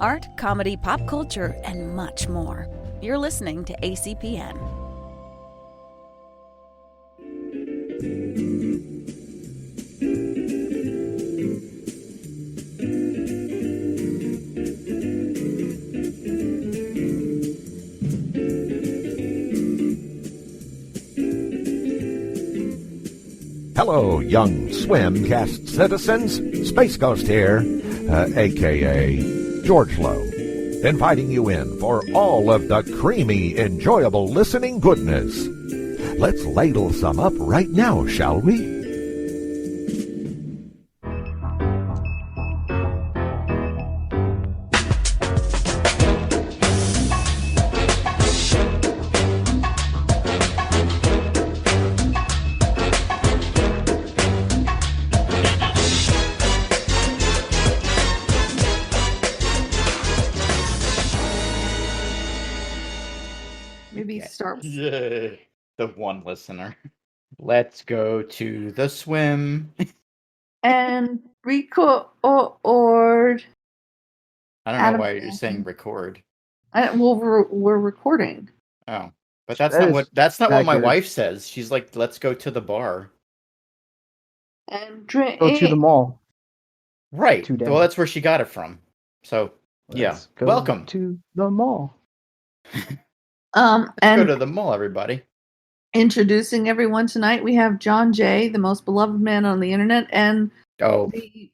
art, comedy, pop culture, and much more. You're listening to ACPN. Hello, young Swimcast citizens. Space Ghost here, a.k.a. George Lowe, inviting you in for all of the creamy, enjoyable listening goodness. Let's ladle some up right now, shall we? The one listener. Let's go to the swim. And record. I don't know why you're saying record. We're recording. Oh, but that's not what my wife says. She's like, "Let's go to the bar and drink. Go to the mall." Right. Well, that's where she got it from. So Let's go welcome to the mall. And go to the mall, everybody. Introducing everyone tonight, we have John Jay, the most beloved man on the internet, and the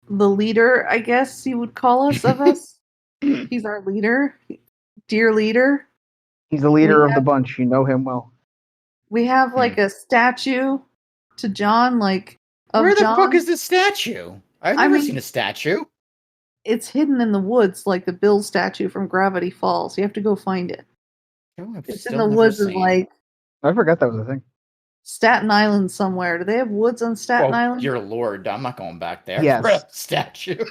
leader, I guess you would call us of us. He's our leader, dear leader. He's the leader of the bunch. You know him well. We have like a statue to John, like of Where the John. fuck is the statue? I've never seen a statue. It's hidden in the woods, like the Bill statue from Gravity Falls. You have to go find it. It's in the woods of like. I forgot that was a thing. Staten Island somewhere. Do they have woods on Staten Island? Dear Lord, I'm not going back there yes. for a statue.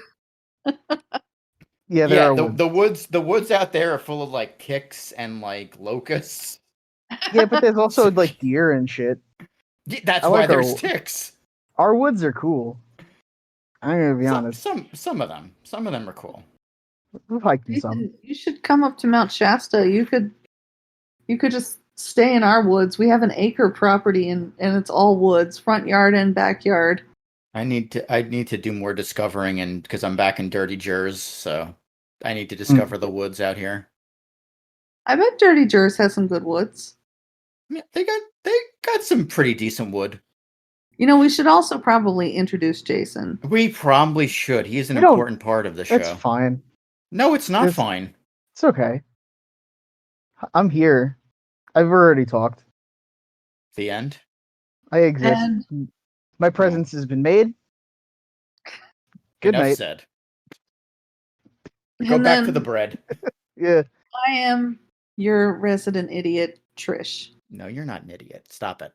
The woods out there are full of like ticks and like locusts. Yeah, but there's also like deer and shit. That's why there's ticks. Our woods are cool. I'm gonna be honest. Some of them are cool. We've hiked in some. You should come up to Mount Shasta. You could just stay in our woods. We have an acre property and it's all woods, front yard and backyard. I need to do more discovering, and because I'm back in Dirty Jers, so I need to discover the woods out here. I bet Dirty Jers has some good woods. Yeah, they got some pretty decent wood. You know, we should also probably introduce Jason. We probably should. He's an important part of the show. It's fine. No, it's not fine. It's okay. I'm here. I've already talked. The end? I exist. My presence has been made. Good Enough night. Said. Go back to the bread. Yeah. I am your resident idiot, Trish. No, you're not an idiot. Stop it.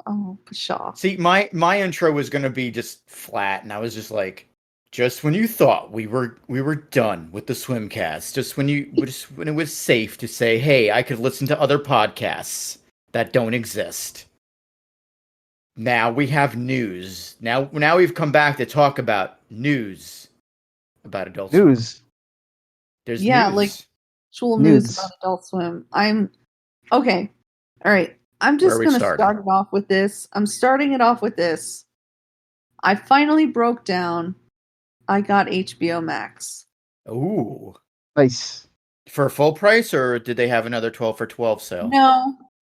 Oh, pshaw. See, my intro was gonna be just flat, and I was just like, just when you thought we were done with the Swimcast, just when it was safe to say, hey, I could listen to other podcasts that don't exist. Now we have news. Now we've come back to talk about news about Adult Swim. News. There's news. Like actual news about Adult Swim. Okay. All right. I'm just going to start it off with this. I'm starting it off with this. I finally broke down. I got HBO Max. Ooh. Nice. For full price, or did they have another 12 for 12 sale?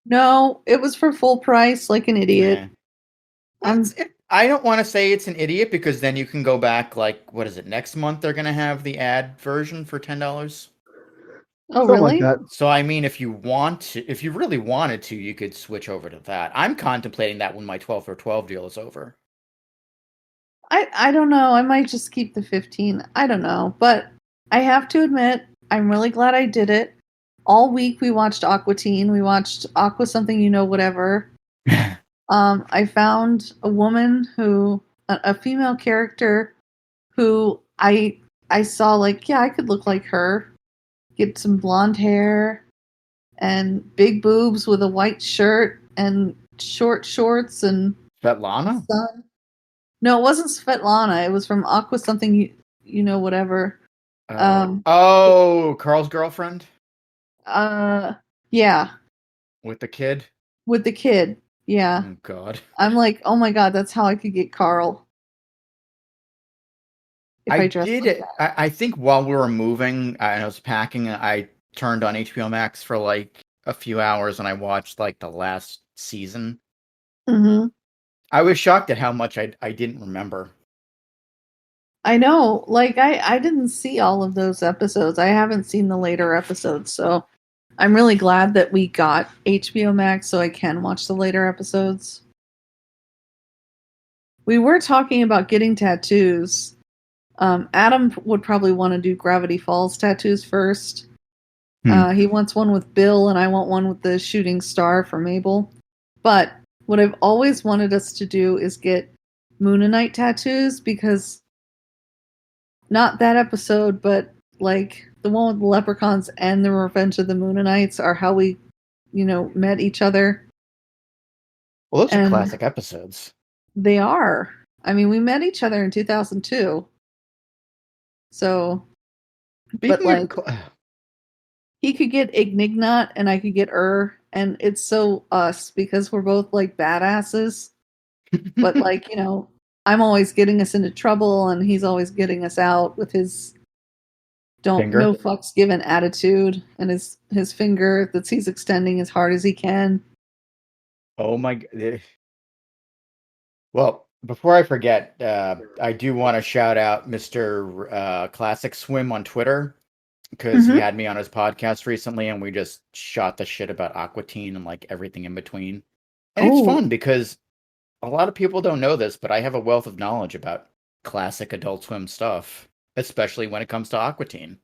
No. It was for full price, like an idiot. Yeah. I don't want to say it's an idiot, because then you can go back, like, what is it, next month they're going to have the ad version for $10? Oh, really? Like so, I mean, if you really wanted to, you could switch over to that. I'm contemplating that when my 12 for 12 deal is over. I don't know. I might just keep the 15. I don't know. But I have to admit, I'm really glad I did it. All week we watched Aqua Teen. We watched Aqua something, whatever. I found a woman a female character who I saw like, yeah, I could look like her. Get some blonde hair and big boobs with a white shirt and short shorts and Svetlana? No, it wasn't Svetlana. It was from Aqua something, whatever. Carl's girlfriend Yeah, with the kid. with the kid. Yeah. Oh God. I'm like, oh my God, that's how I could get Carl. If I dressed like that. I think while we were moving, I was packing. I turned on HBO Max for like a few hours, and I watched like the last season. Mm-hmm. I was shocked at how much I didn't remember. I know. Like I didn't see all of those episodes. I haven't seen the later episodes, so I'm really glad that we got HBO Max so I can watch the later episodes. We were talking about getting tattoos. Adam would probably want to do Gravity Falls tattoos first. He wants one with Bill, and I want one with the shooting star for Mabel. But what I've always wanted us to do is get Moonanite tattoos, because not that episode, but like the one with the leprechauns and the Revenge of the Moonanites are how we, met each other. Well, those are And classic episodes. they are. I mean, we met each other in 2002. So, but like, he could get Ignignat and I could get and it's so us because we're both like badasses. But like, I'm always getting us into trouble and he's always getting us out with his Finger? no fucks given attitude and his finger that he's extending as hard as he can. Oh my God. Well, before I forget, I do want to shout out Mr. Classic Swim on Twitter, because he had me on his podcast recently and we just shot the shit about Aqua Teen and like everything in between. And it's fun because a lot of people don't know this, but I have a wealth of knowledge about classic Adult Swim stuff, especially when it comes to Aqua Teen.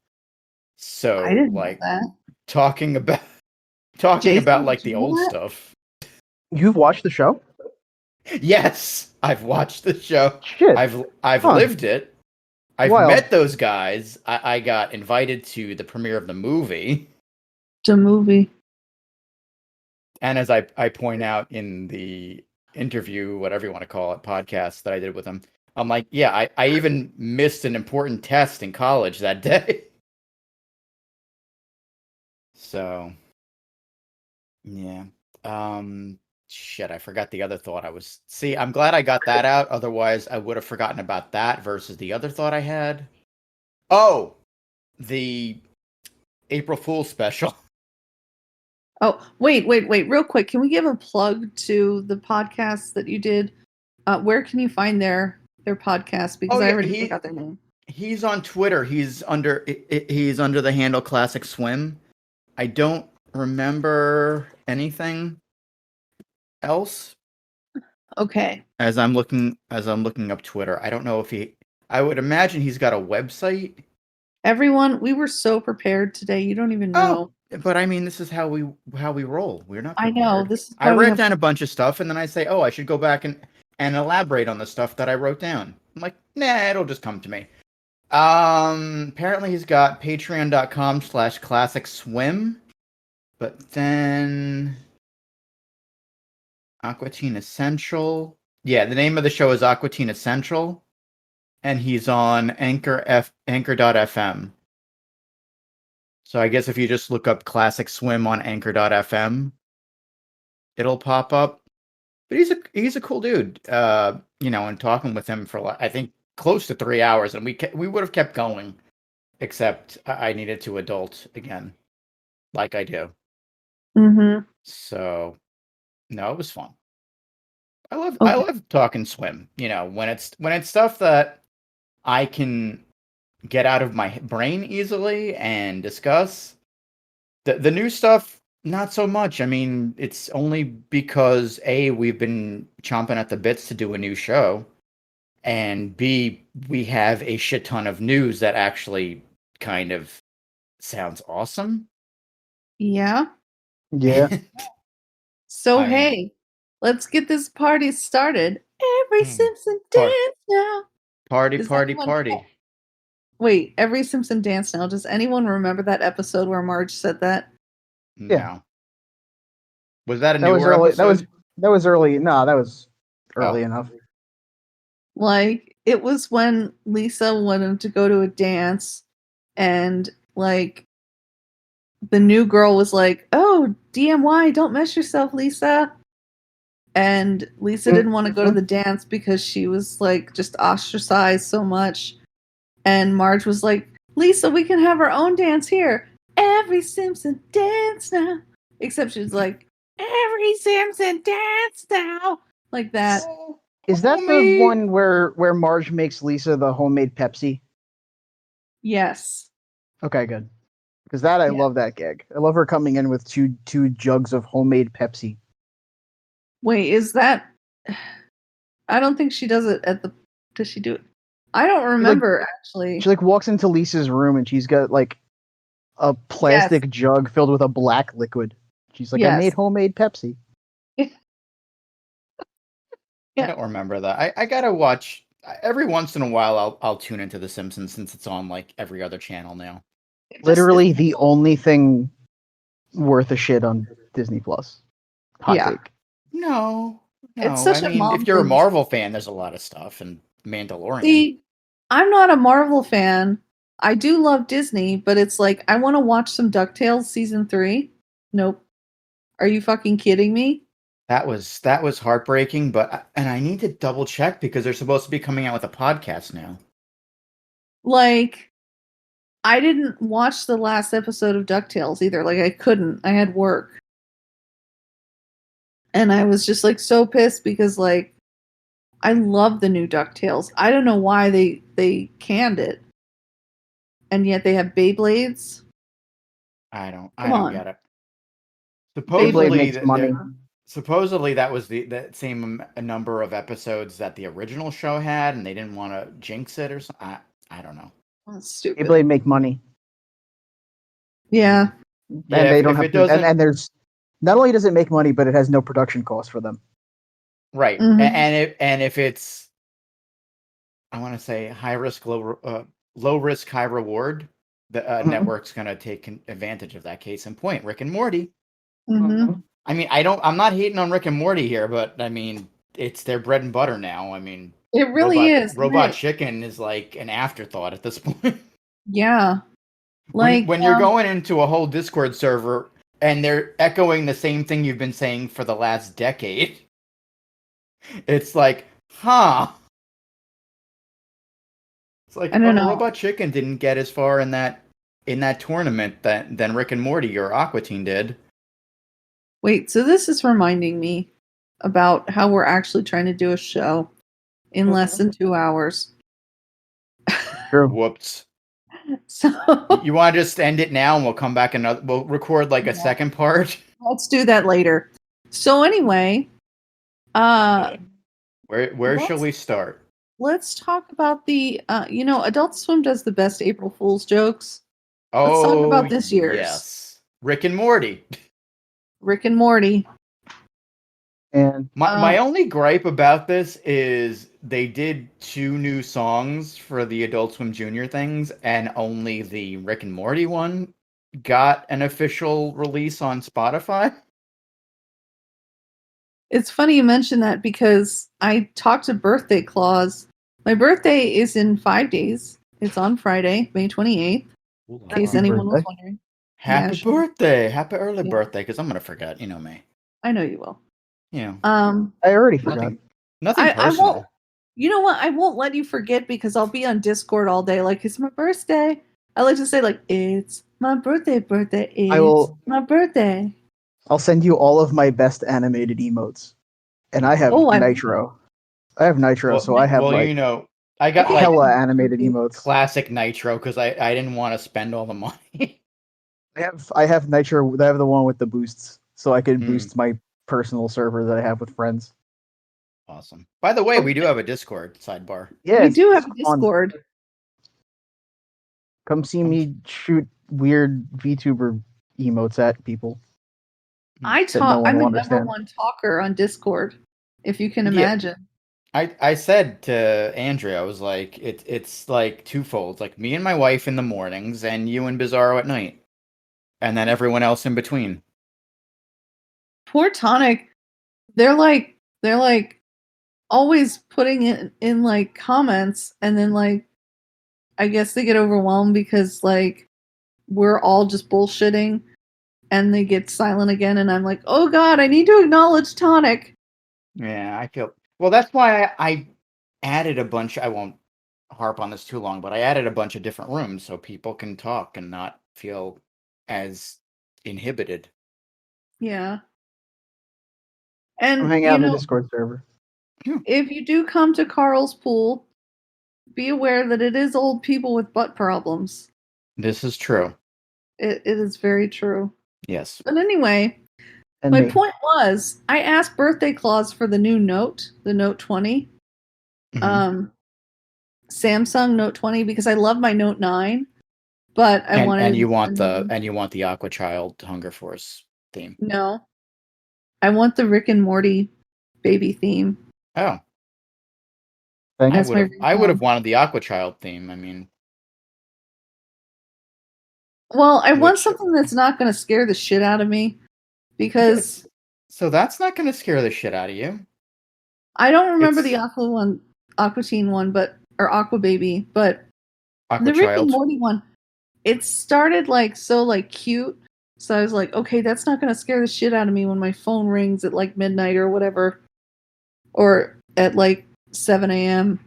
So I didn't like know that. talking about Jason, like did the you know old that? stuff. You've watched the show? Yes, I've watched the show. Shit. I've Fun. lived it. I've Wild. met those guys. I got invited to the premiere of the movie. The movie. And as I point out in the interview, whatever you want to call it, podcast that I did with him, I'm like, yeah, I even missed an important test in college that day. So, yeah. Shit, I forgot the other thought See, I'm glad I got that out. Otherwise, I would have forgotten about that versus the other thought I had. Oh, the April Fool's special. Oh, wait, real quick. Can we give a plug to the podcast that you did? Where can you find their podcast? Because I already forgot their name. He's on Twitter. He's under the handle Classic Swim. I don't remember anything else. Okay. As I'm looking up Twitter, I don't know if I would imagine he's got a website. Everyone, we were so prepared today. You don't even know. But I mean, this is how we roll. We're not prepared. I know. This is I write down a bunch of stuff and then I say, "Oh, I should go back and elaborate on the stuff that I wrote down." I'm like, "Nah, it'll just come to me." Apparently he's got patreon.com/classic swim, but then Aqua Teen Essential. Yeah, the name of the show is Aqua Teen Essential, and he's on anchor.fm. So I guess if you just look up Classic Swim on anchor.fm, it'll pop up. But he's a cool dude. And talking with him for I think close to 3 hours, and we would have kept going, except I needed to adult again, like I do. Mm-hmm. So, no, it was fun. I love talking swim. When it's stuff that I can get out of my brain easily and discuss. The new stuff, not so much. I mean, it's only because A, we've been chomping at the bits to do a new show, and B, we have a shit ton of news that actually kind of sounds awesome. Yeah. Yeah. So hey, let's get this party started. Every Simpson dance now. Party. Wait, every Simpson dance now. Does anyone remember that episode where Marge said that? No. Yeah. Was that a newer episode? That was early. No, that was early enough. Like, it was when Lisa wanted to go to a dance and like the new girl was like, "Oh, DMY, don't mess yourself, Lisa." And Lisa didn't want to go to the dance because she was like just ostracized so much. And Marge was like, "Lisa, we can have our own dance here. Every Simpson dance now." Except she was like, "Every Simpson dance now." Like that. Is that the one where Marge makes Lisa the homemade Pepsi? Yes. Okay, good. Because that I love that gag. I love her coming in with two jugs of homemade Pepsi. Wait, is that? I don't think she does it at the. Does she do it? I don't remember actually. She like walks into Lisa's room and she's got like a plastic jug filled with a black liquid. She's like, "I made homemade Pepsi." I don't remember that. I gotta watch every once in a while. I'll tune into The Simpsons since it's on like every other channel now. Literally the only thing worth a shit on Disney Plus. Hot take. No. It's such I a mean, mom if you're a thing. Marvel fan, there's a lot of stuff, and Mandalorian. See, I'm not a Marvel fan. I do love Disney, but it's like I want to watch some DuckTales season 3. Nope. Are you fucking kidding me? That was heartbreaking, and I need to double check because they're supposed to be coming out with a podcast now. Like, I didn't watch the last episode of DuckTales either. Like, I couldn't. I had work. And I was just like so pissed because like I love the new DuckTales. I don't know why they canned it. And yet they have Beyblades. I Come don't on. get it. Beyblade makes money. Supposedly that was the same number of episodes that the original show had, and they didn't want to jinx it or something. I don't know. That's stupid. Beyblade make money. Yeah. And they don't have to, and there's not only does it make money, but it has no production cost for them. Right. Mm-hmm. And if it's, I want to say high risk, low risk, high reward, the network's going to take advantage of that. Case in point, Rick and Morty. Mm-hmm. I mean, I'm not hating on Rick and Morty here, but I mean, it's their bread and butter now. I mean, it really is. Robot Chicken is like an afterthought at this point. Yeah. Like when you're going into a whole Discord server and they're echoing the same thing you've been saying for the last decade, it's like, huh? It's like, I don't know. Robot Chicken didn't get as far in that tournament than Rick and Morty or Aqua Teen did. Wait, so this is reminding me about how we're actually trying to do a show in less than 2 hours. True. Whoops. So you want to just end it now and we'll come back we'll record like a second part? Let's do that later. So anyway, where shall we start? Let's talk about the Adult Swim does the best April Fool's jokes. Let's talk about this year's. Yes. Rick and Morty. Rick and Morty. And my only gripe about this is they did 2 new songs for the Adult Swim Junior things, and only the Rick and Morty one got an official release on Spotify. It's funny you mention that because I talked to Birthday Claus. My birthday is in 5 days. It's on Friday, May 28th. In case anyone was wondering. Happy birthday! Happy early birthday, because I'm gonna forget. You know me. I know you will. Yeah. I already forgot. Nothing personal. I won't. You know what? I won't let you forget because I'll be on Discord all day. Like, it's my birthday. I like to say, like, it's my birthday. It's my birthday. I'll send you all of my best animated emotes, and I have Nitro. I have Nitro, so I have I got like hella animated emotes. Classic Nitro because I didn't want to spend all the money. I have Nitro. I have the one with the boosts, so I can boost my personal server that I have with friends. Awesome. By the way, we do have a Discord sidebar. Yeah, we do have a Discord. Come see me shoot weird VTuber emotes at people. I'm the number one talker on Discord, if you can imagine. I said to Andrea, I was like, it's like twofold. Like me and my wife in the mornings, and you and Bizarro at night, and then everyone else in between. Poor Tonic, they're like always putting it in like comments, and then like I guess they get overwhelmed because like we're all just bullshitting and they get silent again and I'm like, "Oh god, I need to acknowledge Tonic." Yeah, I feel well. That's why I added a bunch. I won't harp on this too long, but I added a bunch of different rooms so people can talk and not feel as inhibited. Yeah. I'm And hanging out in the Discord server. if you do come to Carl's pool, be aware that it is old people with butt problems. This is true. It is very true. Yes. But anyway, And my me. point was, I asked Birthday Claus for the new Note, the Note 20, Mhm. Samsung Note 20, because I love my Note 9, but I wanted and you want a the Aqua Child Hunger Force theme. No, I want the Rick and Morty baby theme. Oh, Thank I you. As would my have I would have ringtone. wanted the Aqua Child theme. I mean, Well, I want which something that's not going to scare the shit out of me because so that's not going to scare the shit out of you. I don't remember the It's Aqua Teen one, or Aqua Baby, but Aqua the Rick and Child. Morty one. It started like so like cute, so I was like, okay, that's not going to scare the shit out of me when my phone rings at like midnight or whatever, or at like 7 a.m.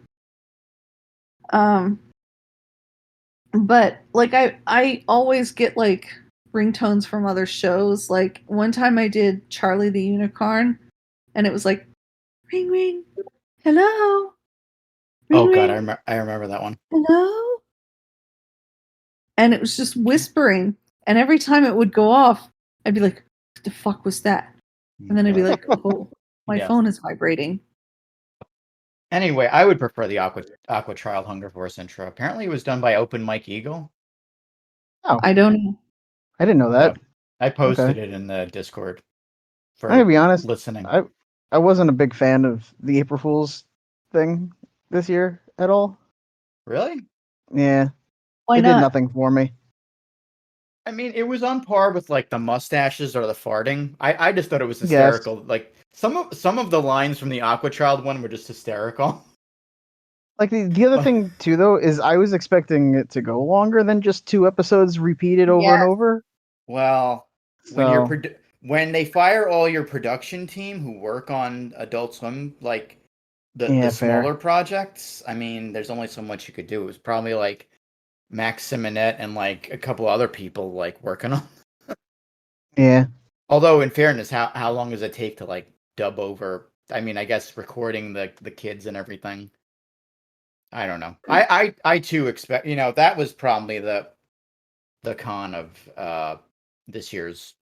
But like I always get like ringtones from other shows. Like one time I did Charlie the Unicorn, and it was like ring ring, hello, ring Oh God, ring, I remember that one. hello, and it was just whispering. And every time it would go off, I'd be like, "What the fuck was that?" And then I'd be like, "Oh, my Yeah. phone is vibrating." Anyway, I would prefer the Aqua Child Hunger Force intro. Apparently, it was done by Open Mike Eagle. Oh, I don't know. I didn't know that. I posted Okay. it in the Discord I'm gonna for be honest. listening. I wasn't a big fan of the April Fool's thing this year at all. Really? Yeah, Why it did not? nothing for me. I mean, it was on par with like the mustaches or the farting. I just thought it was Yes. hysterical. Like some of the lines from the Aqua Child one were just hysterical. Like the other thing too, though, is I was expecting it to go longer than just 2 episodes repeated over and Yes. over. Well, So when they fire all your production team who work on Adult Swim, like the yeah, fair. smaller projects, I mean, there's only so much you could do. It was probably like Max Simonette and like a couple other people like working on. Yeah. Although, in fairness, how long does it take to like dub over? I mean, I guess recording the kids and everything. I don't know. I too expect, that was probably the con of this year's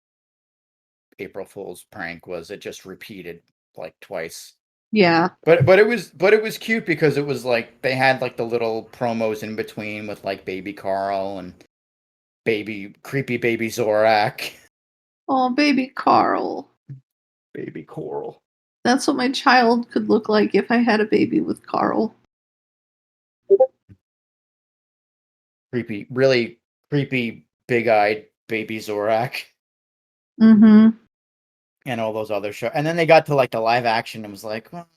April Fool's prank was it just repeated like twice. Yeah. But it was cute because it was like they had like the little promos in between with like baby Carl and creepy baby Zorak. Oh, baby Carl. Baby Coral. That's what my child could look like if I had a baby with Carl. Creepy, really creepy big-eyed baby Zorak. Mm-hmm. And all those other shows. And then they got to like the live action and was like, well,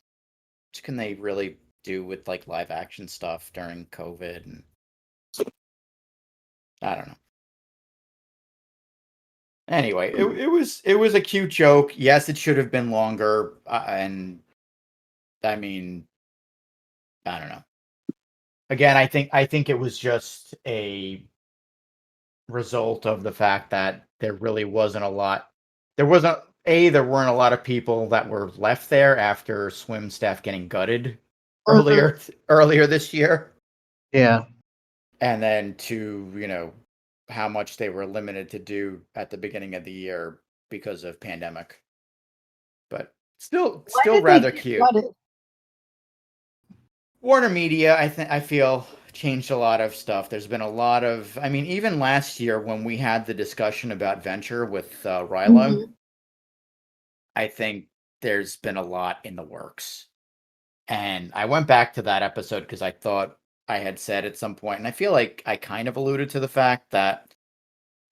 what can they really do with like live action stuff during COVID? And I don't know. Anyway, it was a cute joke. Yes, it should have been longer. And I mean, I don't know. Again, I think it was just a result of the fact that there really wasn't a lot. There weren't a lot of people that were left there after swim staff getting gutted earlier this year. Yeah. And then how much they were limited to do at the beginning of the year because of pandemic. But still rather cute. Warner Media, I feel changed a lot of stuff. There's been a lot of, I mean, even last year when we had the discussion about Venture with Rilo, Mm-hmm. I think there's been a lot in the works. And I went back to that episode because I thought I had said at some point, and I feel like I kind of alluded to the fact that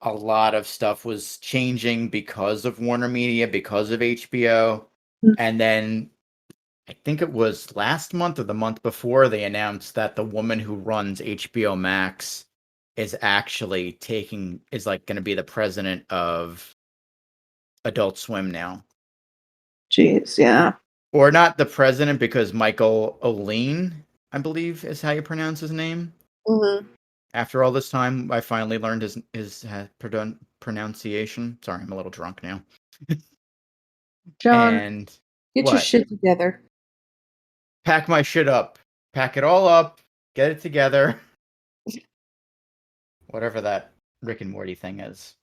a lot of stuff was changing because of Warner Media, because of HBO. Mhm. And then I think it was last month or the month before, they announced that the woman who runs HBO Max is actually is like going to be the president of Adult Swim now. Jeez, yeah. Or not the president, because Michael O'Lean, I believe, is how you pronounce his name. Mm-hmm. After all this time, I finally learned his pronunciation. Sorry, I'm a little drunk now. John, And get your what? shit together. Pack my shit up. Pack it all up. Get it together. Whatever that Rick and Morty thing is.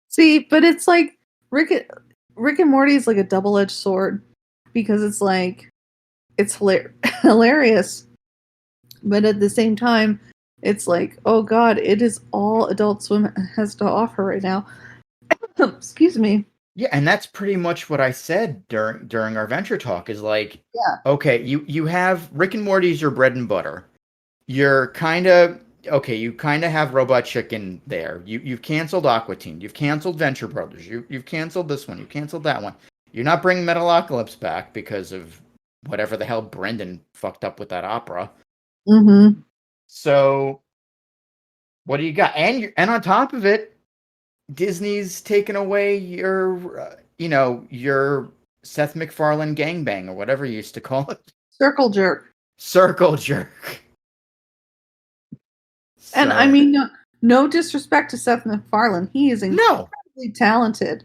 See, but it's like Rick and Morty is like a double-edged sword because it's like it's hilarious, but at the same time, it's like, oh god, it is all Adult Swim has to offer right now. Excuse me. Yeah, and that's pretty much what I said during our Venture talk. Is like, Yeah. okay, you have Rick and Morty's your bread and butter. You're kind of okay. You kind of have Robot Chicken there. You've canceled Aqua Teen. You've canceled Venture Brothers. You've canceled this one. You've canceled that one. You're not bringing Metalocalypse back because of whatever the hell Brendan fucked up with that opera. Mm-hmm. So, what do you got? And on top of it, Disney's taken away your your Seth MacFarlane gangbang or whatever you used to call it. Circle jerk. Circle jerk. And I mean, no disrespect to Seth MacFarlane. He is incredibly talented.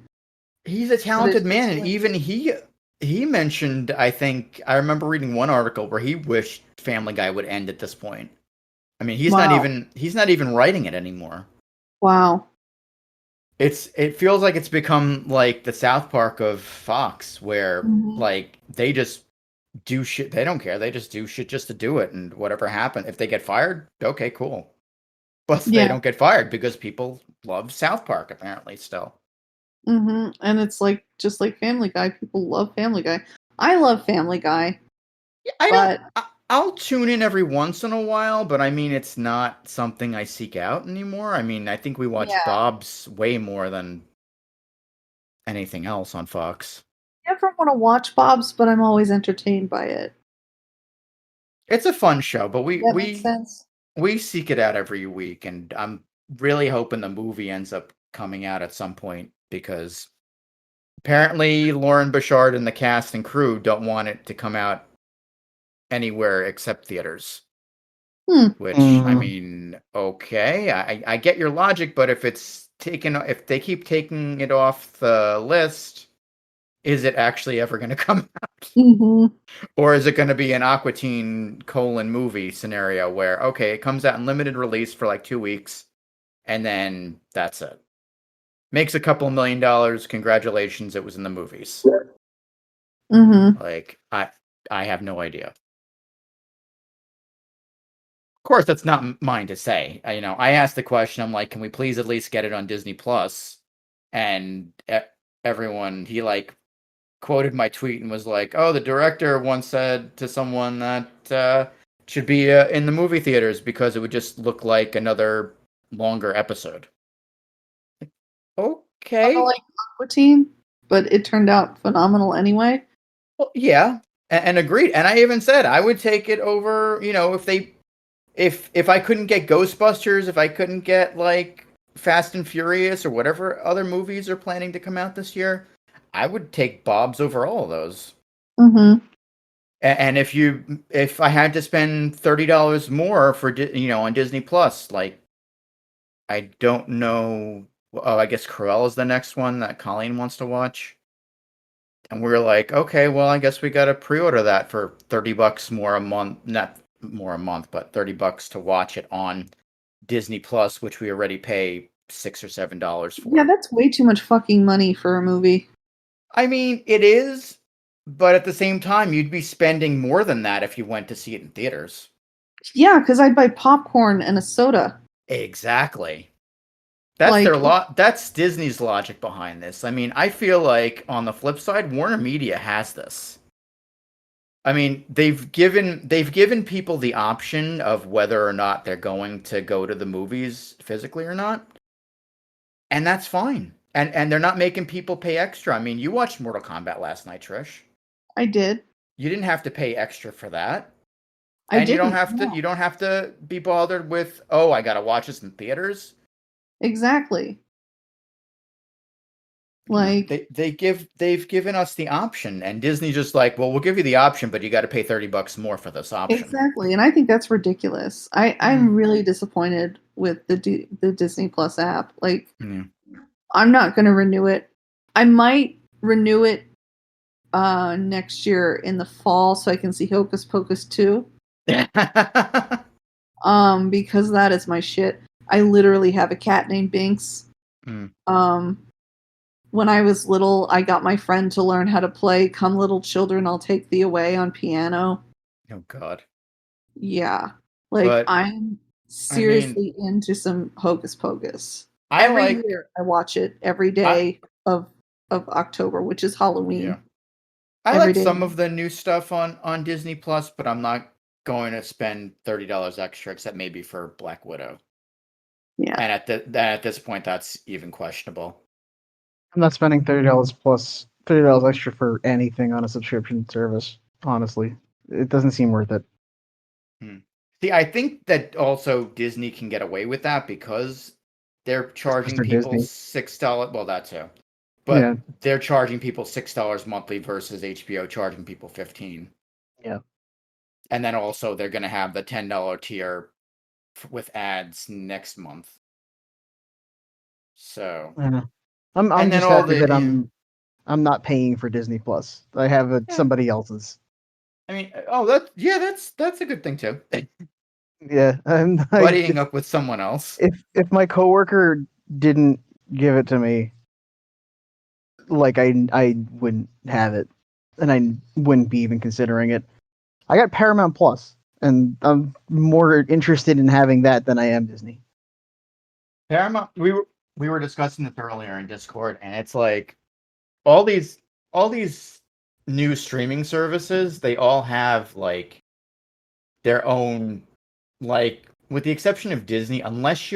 He's a talented man, and even he mentioned, I think I remember reading one article where he wished Family Guy would end at this point. I mean, he's not even writing it anymore. Wow. It feels like it's become like the South Park of Fox, where like they just do shit. They don't care. They just do shit just to do it, and whatever happens, if they get fired, okay, cool. But they don't get fired because people love South Park apparently still. Mm-hmm. And it's like just like Family Guy. People love Family Guy. I love Family Guy. Yeah, I'll tune in every once in a while, but I mean, it's not something I seek out anymore. I mean, I think we watch Bob's way more than anything else on Fox. I never want to watch Bob's, but I'm always entertained by it. It's a fun show, but makes sense. We seek it out every week, and I'm really hoping the movie ends up coming out at some point, because apparently Lauren Bouchard and the cast and crew don't want it to come out anywhere except theaters. Which, I mean, okay, I get your logic, but if they keep taking it off the list, is it actually ever going to come out? Mm-hmm. Or is it going to be an Aqua Teen : movie scenario where, okay, it comes out in limited release for like 2 weeks, and then that's it. Makes a couple $1 million. Congratulations, it was in the movies. Mm-hmm. Like, I have no idea. Of course, that's not mine to say. I asked the question. I'm like, can we please at least get it on Disney Plus? And everyone, he like quoted my tweet and was like, "Oh, the director once said to someone that should be in the movie theaters because it would just look like another longer episode." Okay. I like Aqua Teen, but it turned out phenomenal anyway. Well, yeah, and agreed. And I even said I would take it over. If I couldn't get Ghostbusters, if I couldn't get like Fast and Furious or whatever other movies are planning to come out this year, I would take Bob's over all of those. Mm-hmm. And if I had to spend $30 more for on Disney Plus, like, I don't know. Oh, I guess Cruella is the next one that Colleen wants to watch. And we're like, okay, well, I guess we got to pre-order that for $30 more a month. Not more a month, but $30 to watch it on Disney Plus, which we already pay $6 or $7 for. Yeah, that's way too much fucking money for a movie. I mean, it is, but at the same time, you'd be spending more than that if you went to see it in theaters. Yeah, because I'd buy popcorn and a soda. Exactly. That's Disney's logic behind this. I mean, I feel like on the flip side, Warner Media has this. I mean, they've given people the option of whether or not they're going to go to the movies physically or not. And that's fine. And they're not making people pay extra. I mean, you watched Mortal Kombat last night, Trish. I did. you didn't have to pay extra for that. I And didn't. you don't have to be bothered with, oh, I gotta watch this in theaters. Exactly. You know, Like, they've given us the option, and Disney just like, well, we'll give you the option, but you got to pay $30 more for this option. exactly. And I think that's ridiculous. I'm really disappointed with the Disney Plus app. Like, Yeah. I'm not going to renew it. I might renew it next year in the fall so I can see Hocus Pocus 2. Because that is my shit. I literally have a cat named Binks. When I was little, I got my friend to learn how to play Come Little Children, I'll Take Thee Away on piano. Oh God. Yeah. Like, But I'm seriously into some Hocus Pocus. Every year I watch it every day of October, which is Halloween. Yeah. I like some of the new stuff on Disney Plus, but I'm not going to spend $30 extra, except maybe for Black Widow. Yeah. And at this point, that's even questionable. I'm not spending $30 extra for anything on a subscription service. Honestly, it doesn't seem worth it. See, I think that also Disney can get away with that because they're charging people $6. Well, that too, but they're charging people $6 monthly versus HBO charging people $15. Yeah, and then also they're going to have the $10 tier with ads next month. So I'm just happy that I'm not paying for Disney Plus. I have somebody else's. I mean, that's a good thing too. Yeah, I'm buddying up with someone else. If my coworker didn't give it to me, like I wouldn't have it, and I wouldn't be even considering it. I got Paramount Plus, and I'm more interested in having that than I am Disney. Paramount. We were discussing this earlier in Discord, and it's like all these new streaming services. They all have like their own, like, with the exception of Disney, unless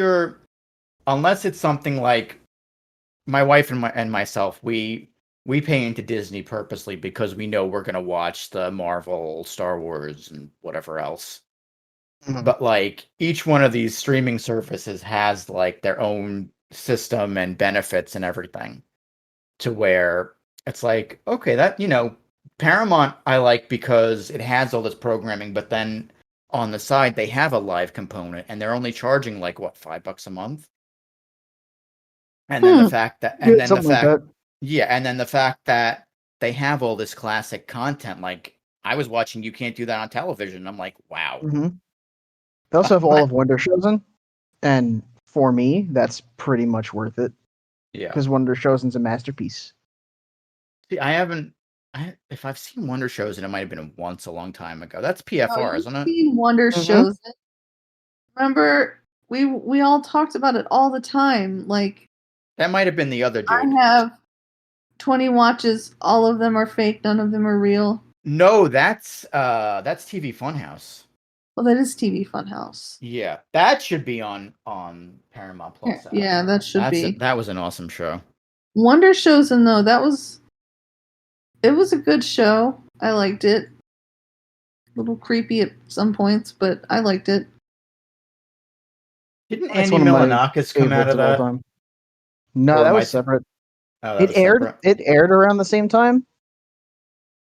it's something like my wife and myself, we pay into Disney purposely because we know we're gonna watch the Marvel, Star Wars, and whatever else. Mm-hmm. But like each one of these streaming services has like their own system and benefits and everything, to where it's like, okay, that, Paramount I like because it has all this programming, but then on the side they have a live component and they're only charging like what, $5 a month. And then the fact that, and then the fact that they have all this classic content, like I was watching You Can't Do That on Television. I'm like, wow. Mm-hmm. They also have all of Wonder Chosen, and for me, that's pretty much worth it. Yeah, because Wonder Chosen's a masterpiece. See, if I've seen Wonder Chosen, it might have been once a long time ago. That's PFR, isn't it? Seen Wonder Chosen. Remember, we all talked about it all the time. Like, that might have been the other dude. I have 20 watches. All of them are fake. None of them are real. No, that's TV Funhouse. Well, that is TV Funhouse. Yeah, that should be on Paramount Plus. Yeah, that should be. That was an awesome show. Wonder Chosen, though, it was a good show. I liked it. A little creepy at some points, but I liked it. Didn't Andy Milonakis come out of that? No, that was separate. It aired around the same time,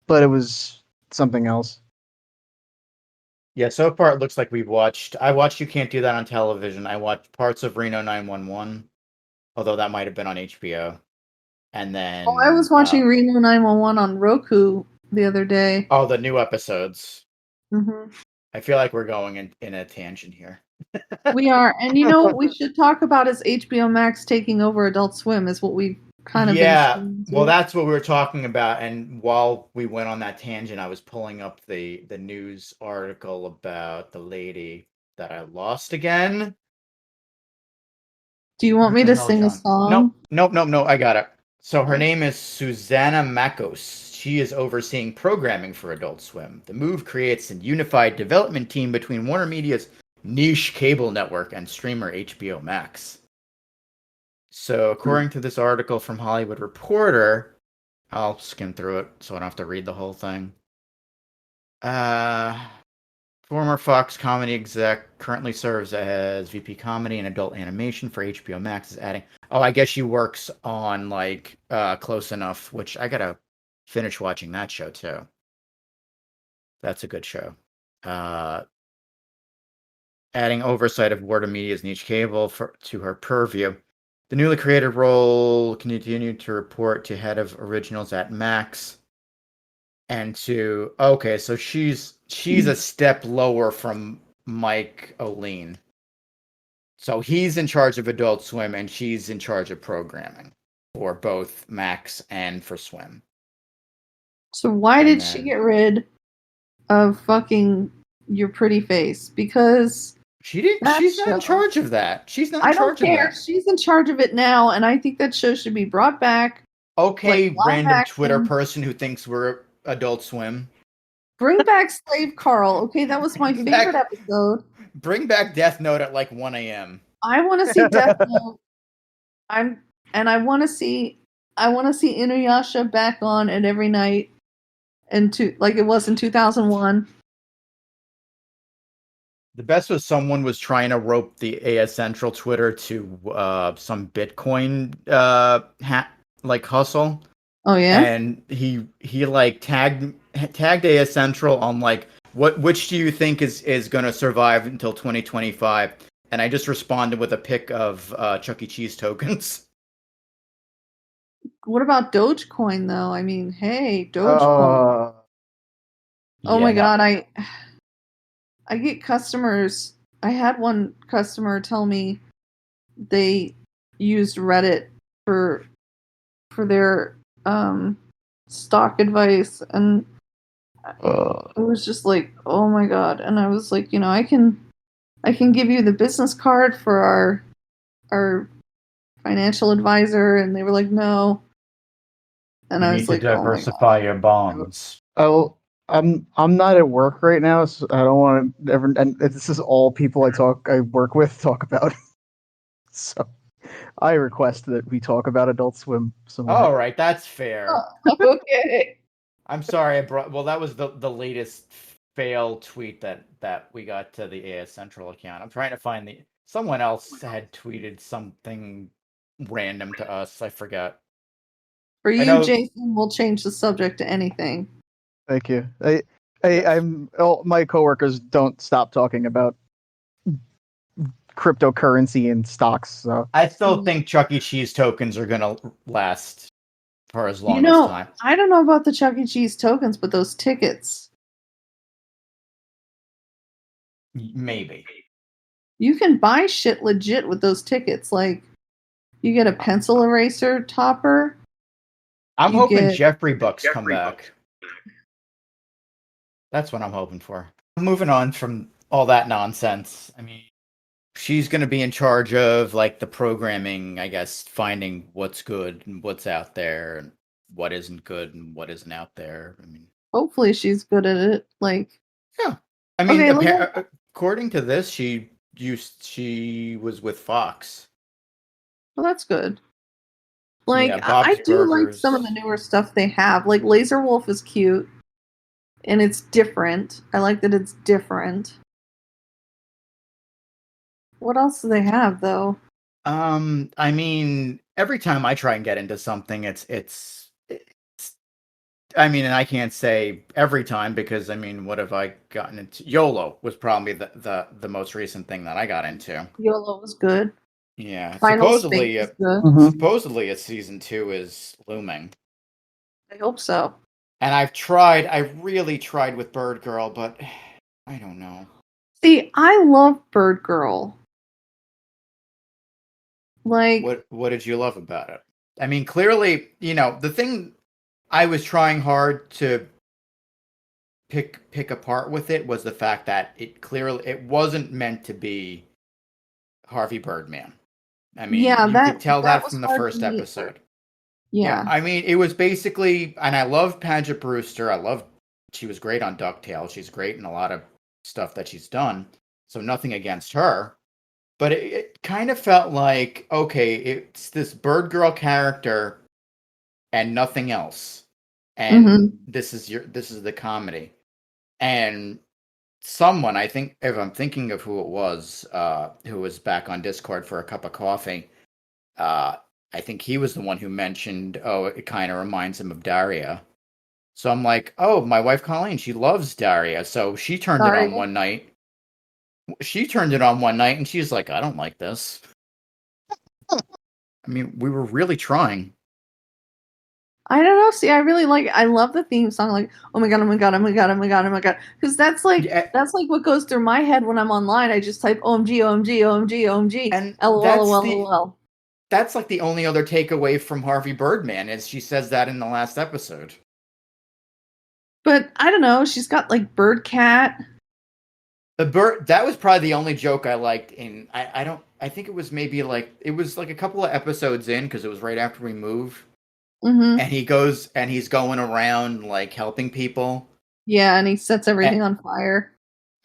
but it was something else. Yeah, so far it looks like I watched You Can't Do That on Television. I watched parts of Reno 911, although that might have been on HBO. And then I was watching Reno 911 on Roku the other day. Oh, the new episodes. Mm-hmm. I feel like we're going in a tangent here. We are, and what we should talk about is HBO Max taking over Adult Swim is what we've kind of been well, that's what we were talking about. And while we went on that tangent, I was pulling up the news article about the lady that I lost again. Do you want me to sing a song? Nope, I got it. So her name is Susanna Makos. She is overseeing programming for Adult Swim. The move creates a unified development team between Warner Media's niche cable network and streamer HBO Max. So according to this article from Hollywood Reporter, I'll skim through it so I don't have to read the whole thing. Former Fox comedy exec, currently serves as VP comedy and adult animation for HBO Max. Is adding. Oh, I guess she works on like Close Enough, which I gotta finish watching that show too. That's a good show. Adding oversight of Warner Media's niche cable to her purview. The newly created role continued to report to head of originals at Max. And so she's a step lower from Mike O'Lean. So he's in charge of Adult Swim and she's in charge of programming for both Max and for Swim. So why did she get rid of fucking Your Pretty Face? Because she didn't. She's not in charge of that. She's not in charge of that. I don't care. She's in charge of it now, and I think that show should be brought back. Okay, like random Twitter person who thinks we're Adult Swim. Bring back Slave Carl. Okay, that was my favorite episode. Bring back Death Note at like 1 a.m. I want to see Death Note. I want to see Inuyasha back on it every night, like it was in 2001. The best was someone was trying to rope the AS Central Twitter to some Bitcoin like hustle. Oh yeah, and he like tagged AS Central on like which do you think is going to survive until 2025? And I just responded with a pic of Chuck E. Cheese tokens. What about Dogecoin though? I mean, hey, Dogecoin. Oh my god, I get customers. I had one customer tell me they used Reddit for their stock advice, and it was just like, oh my god. And I was like, I can give you the business card for our financial advisor, and they were like, no. And I was like, diversify your bonds. Oh. I'm not at work right now, so I don't want to ever. And this is all people I work with talk about. So I request that we talk about Adult Swim some more. All right, that's fair. Oh, okay. I'm sorry that was the latest fail tweet that we got to the AS Central account. I'm trying to find someone else had tweeted something random to us. I forgot. For you, Jason, we'll change the subject to anything. Thank you. My coworkers don't stop talking about cryptocurrency and stocks. So I still think Chuck E. Cheese tokens are gonna last for as long as time. I don't know about the Chuck E. Cheese tokens, but those tickets. Maybe. You can buy shit legit with those tickets. Like, you get a pencil eraser topper. I'm hoping Jeffrey Bucks come back. That's what I'm hoping for. Moving on from all that nonsense. I mean, she's going to be in charge of like the programming, I guess, finding what's good and what's out there and what isn't good and what isn't out there. I mean, hopefully she's good at it. Like, yeah. I mean, according to this, she was with Fox. Well, that's good. Like, I do like some of the newer stuff they have. Like, Laser Wolf is cute. And it's different. I like that it's different. What else do they have, though? I mean, every time I try and get into something, it's I mean, and I can't say every time because I mean, what have I gotten into? YOLO was probably the most recent thing that I got into. YOLO was good. Yeah, Final supposedly Space is good. Supposedly a season 2 is looming. I hope so. And I really tried with Bird Girl, but I don't know. See, I love Bird Girl. Like, what did you love about it? I mean, clearly, the thing I was trying hard to pick apart with it was the fact that it wasn't meant to be Harvey Birdman. I mean, you could tell that from the first episode. Yeah. I mean, it was basically, and I love Paget Brewster. She was great on DuckTales. She's great in a lot of stuff that she's done. So nothing against her. But it kind of felt like, okay, it's this Bird Girl character and nothing else. And this is the comedy. and someone, I think, if I'm thinking of who it was, who was back on Discord for a cup of coffee, I think he was the one who mentioned, oh, it kind of reminds him of Daria. So I'm like, oh, my wife Colleen, she loves Daria. So she turned it on Daria? one night. She turned it on one night and she's like, I don't like this. I mean, we were really trying. I don't know. See, I love the theme song. Like, oh my god, oh my god, oh my god, oh my god, oh my god. Because that's like Yeah, what goes through my head when I'm online. I just type OMG, OMG, OMG, OMG, and LOL, LOL, LOL. that's like the only other takeaway from Harvey Birdman is she says that in the last episode. But I don't know. She's got like bird cat. The bird, that was probably the only joke I liked in I think it was maybe like it was like a couple of episodes in because it was right after we moved. Mm-hmm. And he's going around like helping people. Yeah, and he sets everything And, on fire.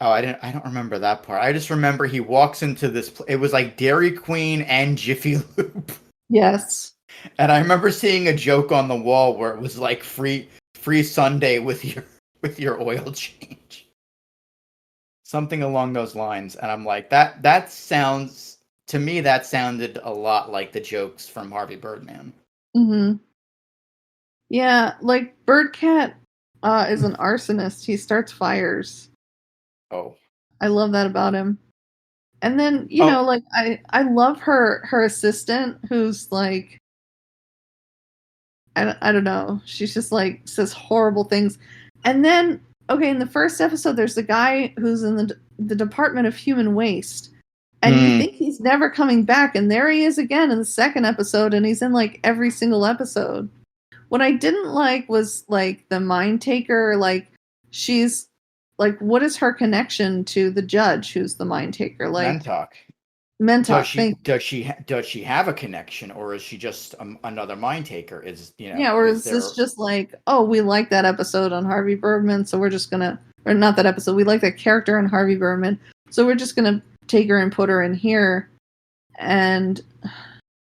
oh, I don't remember that part. I just remember he walks into this. It was like Dairy Queen and Jiffy Lube. Yes. And I remember seeing a joke on the wall where it was like free Sunday with your oil change, something along those lines. And I'm like, that sounds to me that sounded a lot like the jokes from Harvey Birdman. Mm-hmm. Yeah, like Birdcat is an arsonist. He starts fires. Oh, I love that about him. And then, you know, like I love her assistant who's like I don't know. She's just like says horrible things. And then okay, in the first episode there's the guy who's in the Department of Human Waste. And you think he's never coming back, and there he is again in the second episode, and he's in like every single episode. What I didn't like was like the mind taker, like she's like what is her connection to the judge who's the mind taker? Like Mentok. Does she have a connection, or is she just another mind taker? Yeah, or is this just like, oh, we like that episode on Harvey Birdman, so we're just gonna, or not that episode, we like that character on Harvey Birdman, so we're just gonna take her and put her in here. And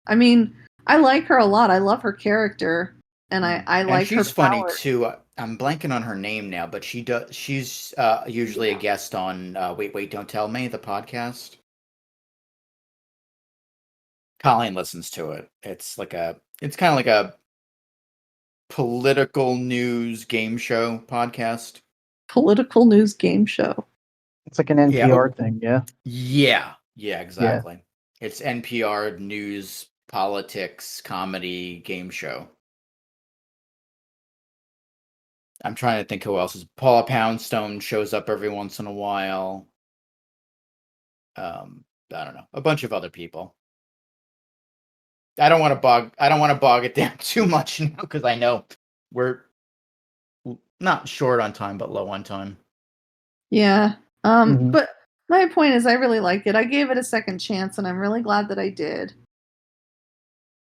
I mean, I like her a lot. I love her character, and I like her. She's funny power. too. I'm blanking on her name now, but she's usually a guest on Wait, Don't Tell Me, the podcast. Colleen listens to it. It's kind of like a political news game show podcast. Political news game show. It's like an NPR thing, yeah? Yeah, exactly. Yeah. It's NPR news, politics, comedy, game show. I'm trying to think who else is. Paula Poundstone shows up every once in a while. I don't know. A bunch of other people. I don't want to bog it down too much now because I know we're not short on time, but low on time. Yeah. But my point is I really like it. I gave it a second chance, and I'm really glad that I did.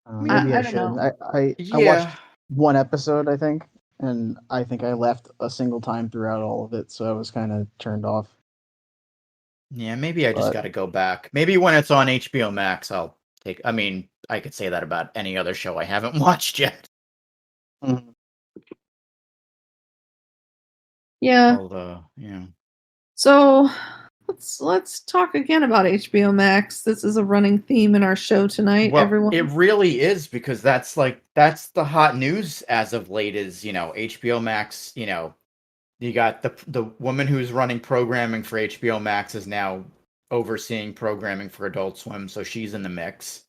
Maybe I should. I watched one episode, I think, and I think I left a single time throughout all of it, so I was kind of turned off. Yeah, maybe I just got to go back. Maybe when it's on HBO Max, I'll take. I mean, I could say that about any other show I haven't watched yet. Mm-hmm. Yeah. Yeah. So let's talk again about HBO Max. This is a running theme in our show tonight, well, everyone. It really is, because that's the hot news as of late is, HBO Max, you got the woman who's running programming for HBO Max is now overseeing programming for Adult Swim, so she's in the mix.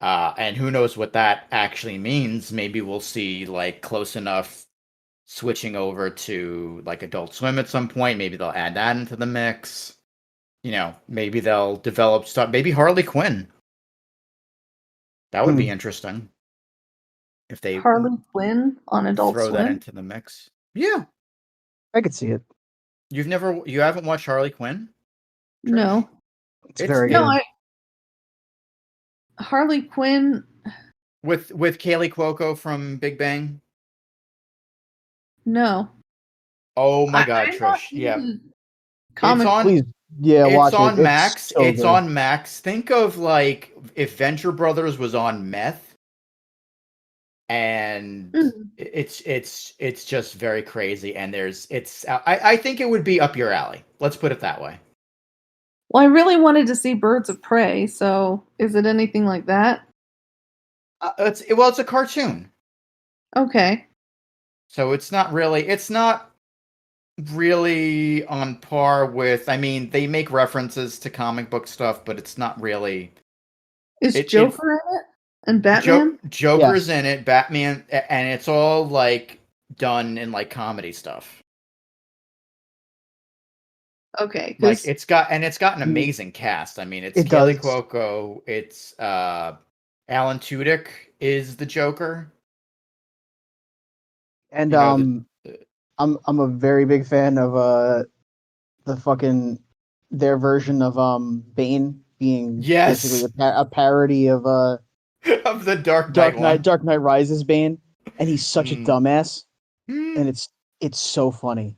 And who knows what that actually means. Maybe we'll see like Close Enough switching over to like Adult Swim at some point. Maybe they'll add that into the mix. Maybe they'll develop stuff. Maybe Harley Quinn. That would be interesting. If they Harley Quinn on Adult Swim. Swim? That into the mix. Yeah. I could see it. You haven't watched Harley Quinn? Trish? No. It's very good. Harley Quinn with Kaylee Cuoco from Big Bang? No. Oh my god, Trish. Yeah. Comic. It's on, please, yeah, watch it's on it. Max. It's on Max. Think of like if Venture Brothers was on meth. and Mm. it's just very crazy. And I think it would be up your alley. Let's put it that way. Well, I really wanted to see Birds of Prey, so is it anything like that? It's a cartoon, Okay. so it's not really on par with. I mean, they make references to comic book stuff, but it's not really. Is It Joker in it? And Batman? Joker's Yes. in it, Batman, and it's all like done in like comedy stuff. Okay, Like because it's got an Mm, amazing cast. I mean, it's it Kaley does. Cuoco, it's Alan Tudyk is the Joker. And You know the I'm a very big fan of the fucking their version of Bane being basically yes a parody of of the Dark Knight one. Dark Knight Rises Bane, and he's such a Mm. dumbass, and Mm. it's so funny.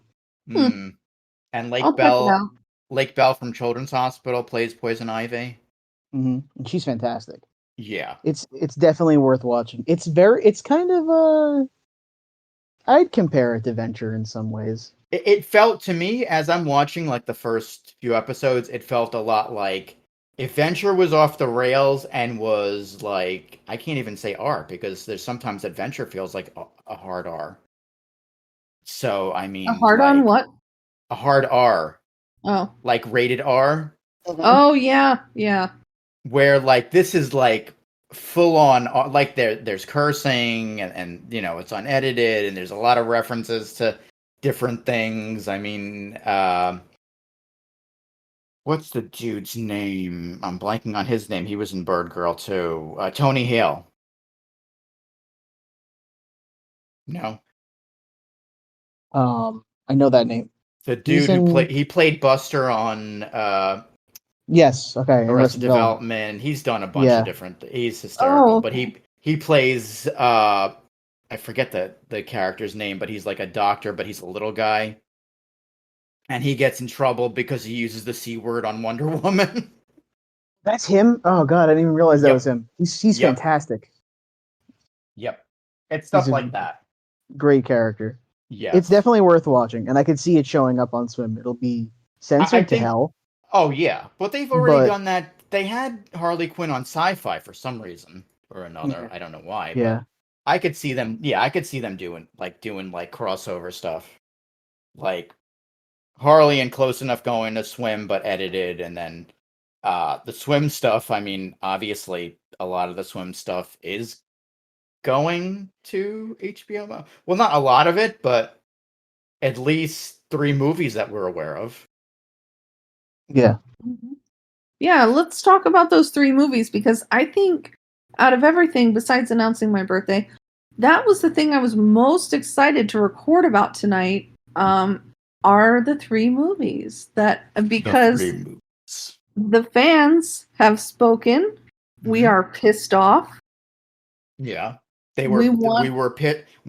Mm. And I'll check it out. Lake Bell from Children's Hospital plays Poison Ivy. And she's fantastic. Yeah. It's definitely worth watching. It's kind of I'd compare it to Venture in some ways. It felt to me as I'm watching like the first few episodes, it felt a lot like if Venture was off the rails and was like I can't even say R because there's sometimes Adventure feels like a hard R. So I A mean hard on like what? a hard R, Oh. like rated R, Oh, yeah, yeah. where like this is like full on like there's cursing and it's unedited and there's a lot of references to different things. I mean, what's the dude's name? I'm blanking on his name. He was in Bird Girl too. Tony Hale. No, I know that name. the He's dude in he played Buster on Yes, okay, in Arrested Arrested Development. Development. He's done a bunch of Yeah. different. He's hysterical, Oh, but okay. he plays I forget the character's name, but he's like a doctor, but he's a little guy, and he gets in trouble because he uses the C word on Wonder Woman. That's him? Oh god, I didn't even realize that was Yep, him. He's yep, fantastic. yep. It's He's stuff a like that. great character. It's Yes, definitely worth watching, and I could see it showing up on Swim. It'll be I censored to think. hell, Oh yeah, but they've already but done that. They had Harley Quinn on Sci-Fi for some reason or another. yeah. I don't know why, but Yeah. I could see them. Yeah, I could see them doing like crossover stuff, like Harley and Close Enough going to Swim, but edited, and then the Swim stuff. I mean, obviously, a lot of the Swim stuff is going to HBO. Well, not a lot of it, but at least 3 movies that we're aware of. Yeah. Mhm. Yeah, let's talk about those 3 movies because I think out of everything besides announcing my birthday, that was the thing I was most excited to record about tonight, are the 3 movies that The three because movies. the fans have spoken. We Mhm. are pissed off. Yeah, We want we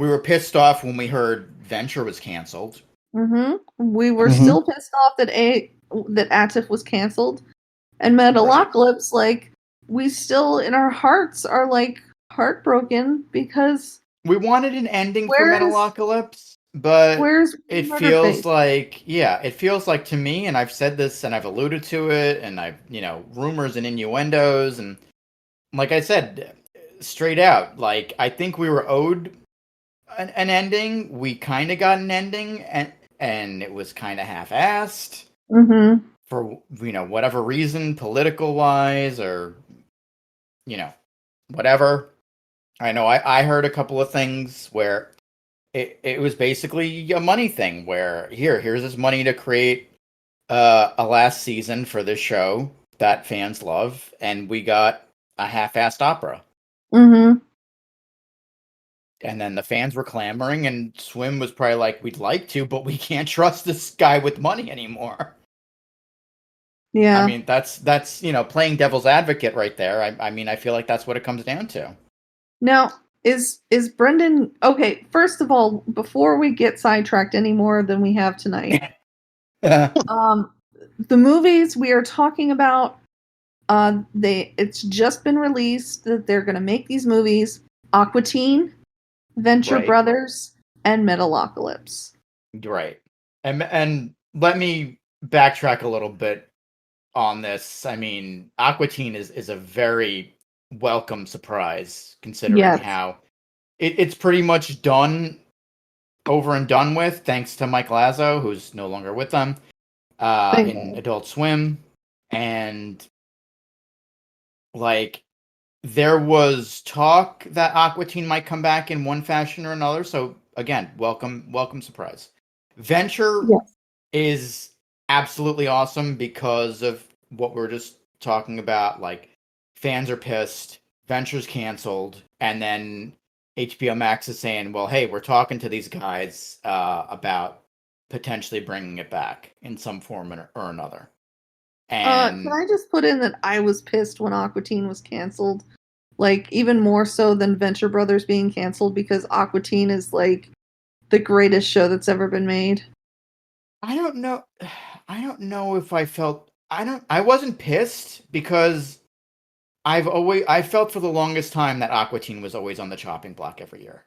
were pissed off when we heard Venture was canceled. we were hmm still pissed off that ATIF was canceled. And Right. Metalocalypse, like, we still in our hearts are like heartbroken because We wanted an ending for where's Metalocalypse, but where's it feels Murderface? like, yeah, it feels like to me, and I've said this and I've alluded to it, and I've, rumors and innuendos, and like I said, straight out, like, I think we were owed an ending. We kind of got an ending, and it was kind of half-assed Mm-hmm. for, whatever reason, political wise, or, you know, whatever. I know I heard a couple of things where it was basically a money thing where here's this money to create a last season for this show that fans love, and we got a half-assed opera. Mm-hmm. And then the fans were clamoring, and Swim was probably like, we'd like to, but we can't trust this guy with money anymore. I Yeah. mean, that's playing devil's advocate right there. I mean, I feel like that's what it comes down to. Now, is Brendan okay, first of all, before we get sidetracked any more than we have tonight, um the movies we are talking about, it's just been released that they're gonna make these movies. Aqua Teen, Venture Right. Brothers, and Metalocalypse. Right. And let me backtrack a little bit on this. I mean, Aqua Teen is a very welcome surprise considering Yes. how it's pretty much done over and done with, thanks to Mike Lazo, who's no longer with them, Thank in God. Adult Swim. And like there was talk that Aqua Teen might come back in one fashion or another. So again, welcome surprise. Venture Yes. is absolutely awesome because of what we're just talking about. Like, fans are pissed, Venture's canceled, and then HBO Max is saying, well, hey, we're talking to these guys about potentially bringing it back in some form or another. Can And I just put in that I was pissed when Aqua Teen was canceled? Like, even more so than Venture Brothers being canceled, because Aqua Teen is, like, the greatest show that's ever been made. I don't know. I don't know if I felt. I wasn't pissed because I felt for the longest time that Aqua Teen was always on the chopping block every year.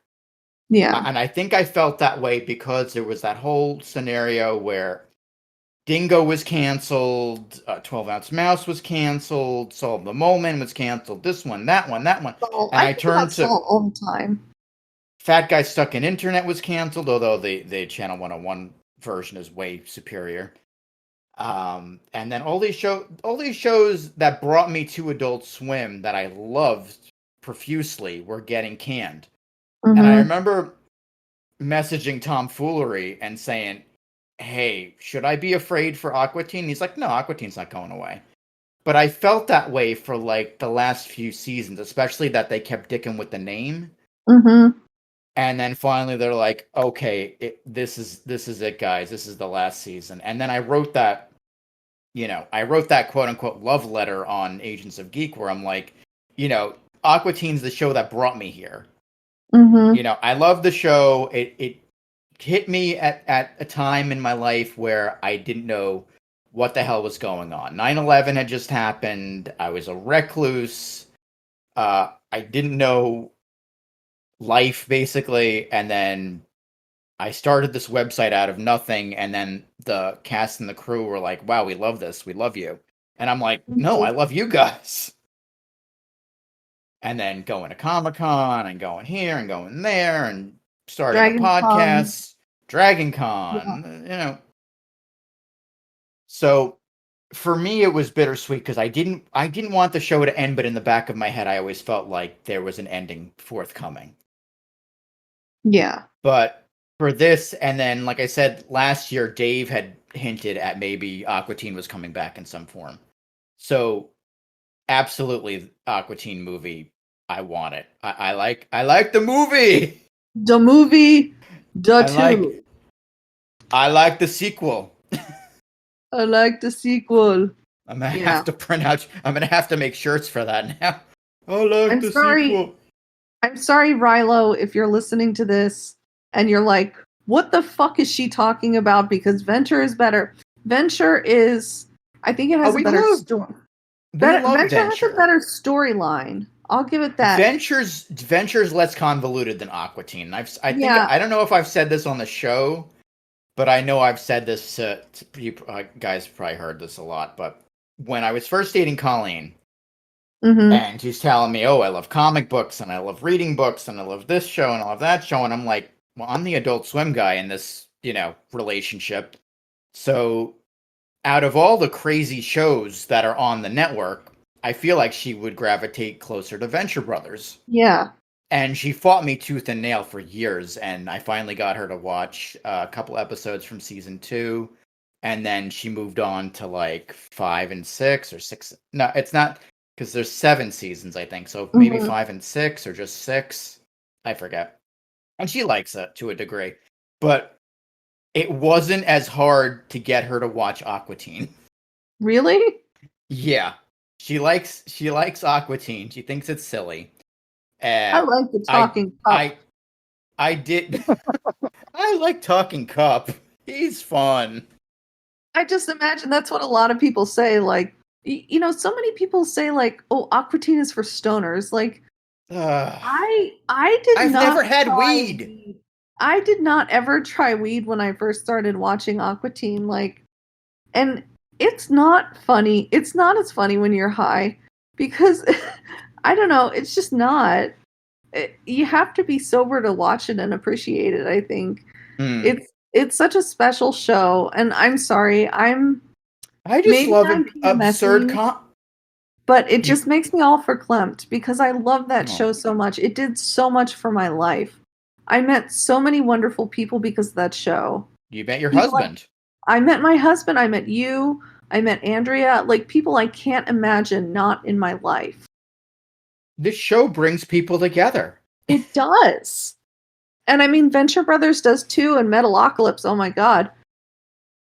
Yeah. And I think I felt that way because there was that whole scenario where Dingo was canceled, 12-Ounce Mouse was canceled, Soul of the Mole Man was canceled, this one, that one, that one. Salt. And I I think about turned to Salt all the time. Fat Guy Stuck in Internet was canceled, although the Channel 101 version is way superior. And then all these shows that brought me to Adult Swim that I loved profusely were getting canned. And I remember messaging Tom Foolery and saying, hey, should I be afraid for Aqua Teen? He's like, no, Aqua Teen's not going away. But I felt that way for like the last few seasons, especially that they kept dicking with the name. Mm-hmm. And then finally they're like, okay, this is it, guys. This is the last season. And then I wrote that quote unquote love letter on Agents of Geek where I'm like, Aqua Teen's the show that brought me here. Mm-hmm. I love the show. It hit me at a time in my life where I didn't know what the hell was going on. 9/11 had just happened. I was a recluse. I didn't know life basically, and then I started this website out of nothing, and then the cast and the crew were like, wow, we love this. We love you. And I'm like, no, I love you guys. And then going to Comic-Con and going here and going there and starting a Dragon Con. podcast, Dragon Con, So for me, it was bittersweet because I didn't want the show to end, but in the back of my head, I always felt like there was an ending forthcoming. Yeah. But for this, and then, like I said, last year, Dave had hinted at maybe Aqua Teen was coming back in some form. So absolutely, Aqua Teen movie. I want it. I like the movie. The movie. The I like the sequel. I like the sequel. I'm gonna have to print out. I'm gonna have to make shirts for that now. I like the sequel. I'm sorry, Rilo, if you're listening to this and you're like, what the fuck is she talking about? Because Venture is better. Venture is, I think it has a better story. Venture has a better storyline. I'll give it that. Venture's less convoluted than Aqua Teen. I don't know if I've said this on the show, but I know I've said this to you guys. Probably heard this a lot. But when I was first dating Colleen, and she's telling me, "Oh, I love comic books, and I love reading books, and I love this show, and I love that show," and I'm like, "Well, I'm the Adult Swim guy in this, relationship." So, out of all the crazy shows that are on the network, I feel like she would gravitate closer to Venture Brothers. Yeah. And she fought me tooth and nail for years, and I finally got her to watch a couple episodes from season 2, and then she moved on to like 5 and 6 or 6. No, it's not, because there's 7 seasons, I think, so maybe 5 and 6 or just 6. I forget. And she likes it to a degree. But it wasn't as hard to get her to watch Aqua Teen. Really? Yeah. She likes Aqua Teen. She thinks it's silly. I like the talking cup. I did. I like Talking Cup. He's fun. I just imagine that's what a lot of people say. Like, so many people say, like, oh, Aqua Teen is for stoners. Like, I did I've not never had try weed. weed. I did not ever try weed when I first started watching Aqua Teen, and it's not funny. It's not as funny when you're high because I don't know, it's just not. You have to be sober to watch it and appreciate it, I think. Hmm. It's such a special show, and I'm sorry. I just Maybe love I'm absurd PMSing, but it You, just makes me all verklempt because I love that oh, show so much. It did so much for my life. I met so many wonderful people because of that show. you met your People like husband. I met my husband, I met you, I met Andrea, like people I can't imagine not in my life. This show brings people together. It does. And I mean Venture Brothers does too and Metalocalypse, oh my god.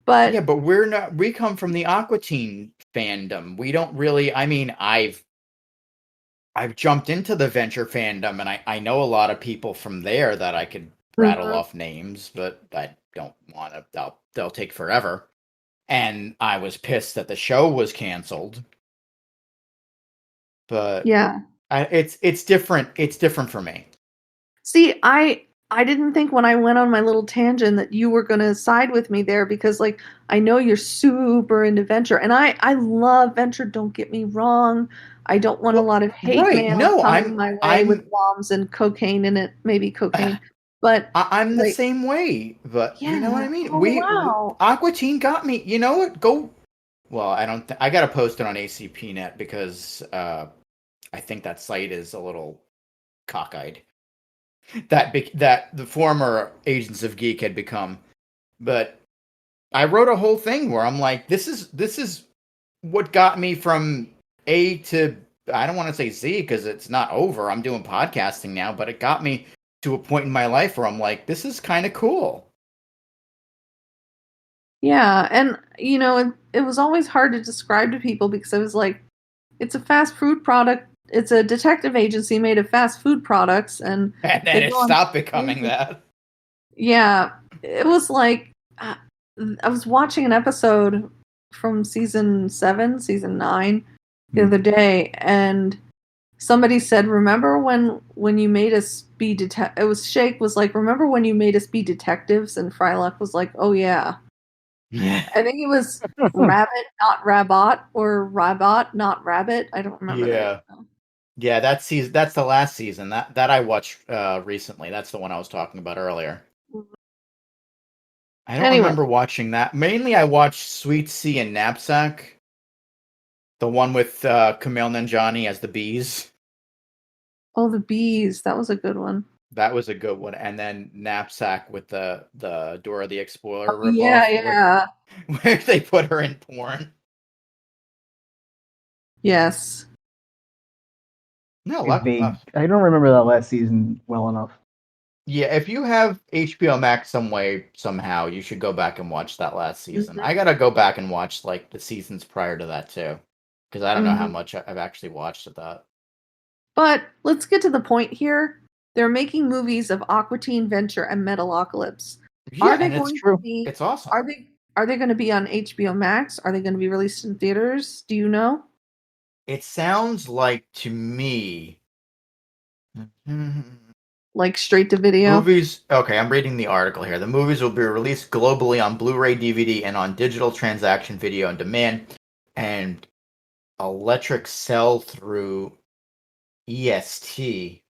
Yeah, But but we come from the Aqua Teen fandom. We don't really, I mean, I've jumped into the Venture fandom and I know a lot of people from there that I could rattle Mhm. off names, but I don't want to, they'll take forever. And I was pissed that the show was canceled, but Yeah. it's different. It's different for me. See, I didn't think when I went on my little tangent that you were going to side with me there because like I know you're super into Venture and I love Venture, don't get me wrong. I don't want a Well, lot of hate right. mail No, coming my way with I'm bombs and cocaine in it, maybe cocaine. But I'm the like same way, but you know what I yeah, mean. oh wow. Aqua Teen got me. You know what? Go. Well, I don't. I gotta post it on ACP Net because I think that site is a little cockeyed. That the former Agents of Geek had become, but I wrote a whole thing where I'm like, this is what got me from A to I don't want to say Z because it's not over. I'm doing podcasting now, but it got me to a point in my life where I'm like, this is kind of cool. Yeah, and you know, it was always hard to describe to people because I was like, it's a fast food product. It's a detective agency made of fast food products, and And then they it go on stopped becoming crazy. that. Yeah, it was like I was watching an episode from season 7, season 9 the Hmm. other day, and somebody said, "Remember when you made us be It was Shake was like, "Remember when you made us be detectives?" And Frylock was like, "Oh yeah." I think it was Rabbit, not Rabot, or Rabot, not Rabbit. I don't remember the name. Yeah. Yeah, that season that's the last season. That I watched recently. That's the one I was talking about earlier. I don't Anyway, remember watching that. Mainly I watched Sweet Sea and Knapsack. The one with Kumail Nanjiani as the bees. oh, the bees. That was a good one. That was a good one. And then Knapsack with the Dora the Explorer Oh, yeah, ripoff where yeah. where they put her in porn. Yes. No, Vague. I don't remember that last season well enough. yeah, if you have HBO Max some way somehow, you should go back and watch that last season. I Mhm. gotta go back and watch like the seasons prior to that too, because I don't know how Mhm. much I've actually watched of that. But let's get to the point here. They're making movies of Aqua Teen, Venture, and Metalocalypse. Are Yeah, they and it's going to True. be? it's awesome. Are they going to be on HBO Max? Are they going to be released in theaters? Do you know? It sounds like to me. Like straight to video? Movies. Okay, I'm reading the article here. The movies will be released globally on Blu-ray, DVD, and on digital transaction video on demand, and electric sell through EST.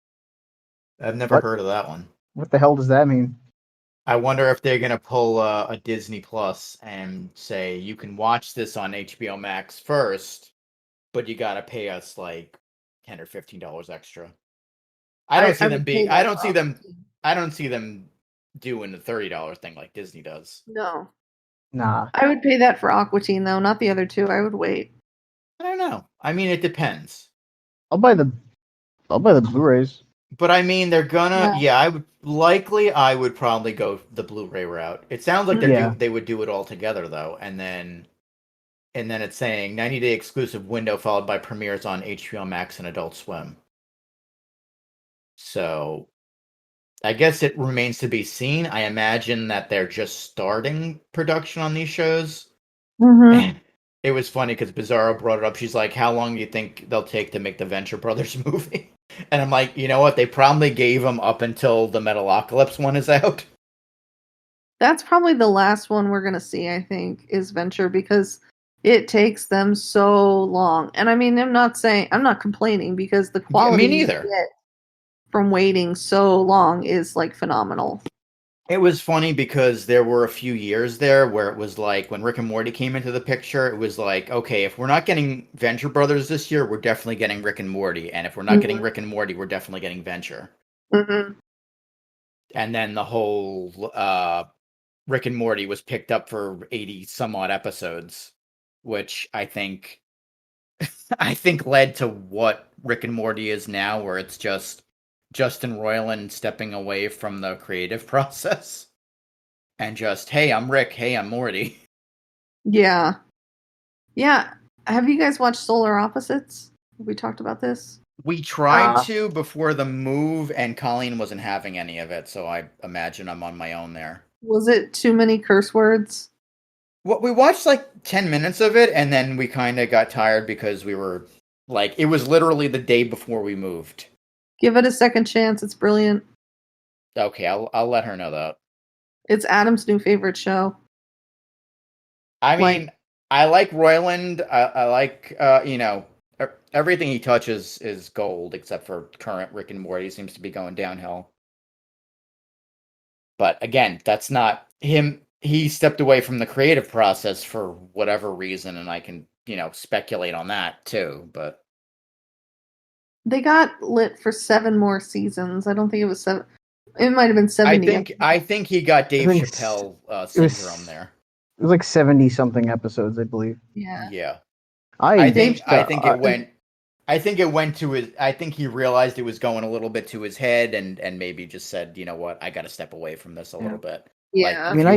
I've never What? heard of that one. What the hell does that mean? I wonder if they're gonna pull a Disney Plus and say you can watch this on HBO Max first, but you gotta pay us like $10 or $15 extra. I don't see I them would pay being. I that don't for see Aqua them. Teen. I don't see them doing the $30 thing like Disney does. No. Nah. I would pay that for Aqua Teen, though, not the other two. I would wait. I don't know. I mean, it depends. I'll buy the I'll buy the Blu-rays. But I mean, they're gonna. Yeah. Yeah, I would probably go the Blu-ray route. It sounds like Yeah. they would do it all together though, and then it's saying 90-day exclusive window followed by premieres on HBO Max and Adult Swim. So I guess it remains to be seen. I imagine that they're just starting production on these shows. Mm-hmm. And it was funny because Bizarro brought it up. She's like, "How long do you think they'll take to make the Venture Brothers movie?" And I'm like, you know what? They probably gave him up until the Metalocalypse one is out. That's probably the last one we're gonna see, I think, is Venture, because it takes them so long. And I mean, I'm not complaining, because the quality Me neither. you get from waiting so long is like phenomenal. It was funny because there were a few years there where it was like when Rick and Morty came into the picture, it was like, okay, if we're not getting Venture Brothers this year, we're definitely getting Rick and Morty. And if we're not getting Rick and Morty, we're definitely getting Venture. Mm-hmm. And then the whole Rick and Morty was picked up for 80 some odd episodes, which I think led to what Rick and Morty is now, where it's just Justin Roiland stepping away from the creative process and just, hey, I'm Rick, hey, I'm Morty. Yeah. Yeah. Have you guys watched Solar Opposites? Have we talked about this? We tried to before the move, and Colleen wasn't having any of it, so I imagine I'm on my own there. Was it too many curse words? Well, we watched like 10 minutes of it, and then we kind of got tired because we were like, it was literally the day before we moved. Give it a second chance. It's brilliant. Okay, I'll let her know that. It's Adam's new favorite show. I mean, I like Roiland. I like, everything he touches is gold, except for current Rick and Morty seems to be going downhill. But again, that's not him. He stepped away from the creative process for whatever reason, and I can, speculate on that too. But they got lit for 7 more seasons. I don't think it was 7. It might have been 70. I think he got Dave Chappelle syndrome there. It was like 70-something episodes, I believe. Yeah. Yeah. I think it went. I think it went to his. I think he realized it was going a little bit to his head, and maybe just said, you know what, I got to step away from this a little bit. Yeah. Like, if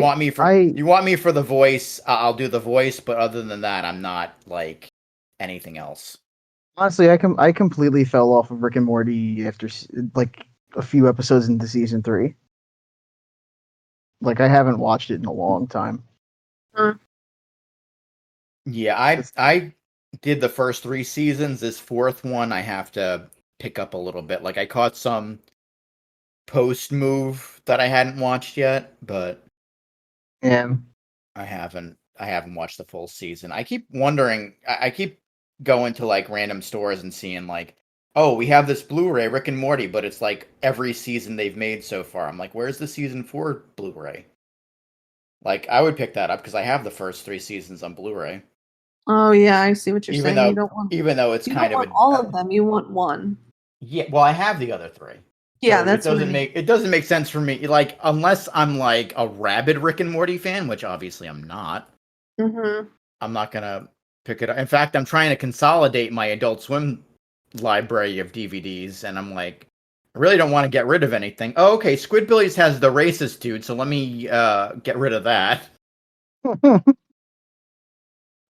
you want me for the voice, I'll do the voice. But other than that, I'm not like anything else. Honestly, I completely fell off of Rick and Morty after like a few episodes into season 3. Like, I haven't watched it in a long time. Yeah, I did the first 3 seasons. This 4th one, I have to pick up a little bit. Like, I caught some post move that I hadn't watched yet, but yeah, I haven't watched the full season. I keep wondering. I keep going to like random stores and seeing like, oh, we have this Blu-ray Rick and Morty, but it's like every season they've made so far. I'm like, where's the season 4 Blu-ray? Like, I would pick that up because I have the first 3 seasons on Blu-ray. Oh yeah, I see what you're saying. You don't want, even though it's you kind don't of want all of them. You want one. Yeah, well, I have the other 3. Yeah, so it doesn't make sense for me. Like, unless I'm like a rabid Rick and Morty fan, which obviously I'm not. Mm-hmm. I'm not gonna pick it up. In fact, I'm trying to consolidate my Adult Swim library of DVDs, and I'm like, I really don't want to get rid of anything. Oh, okay, Squidbillies has the racist dude, so let me get rid of that.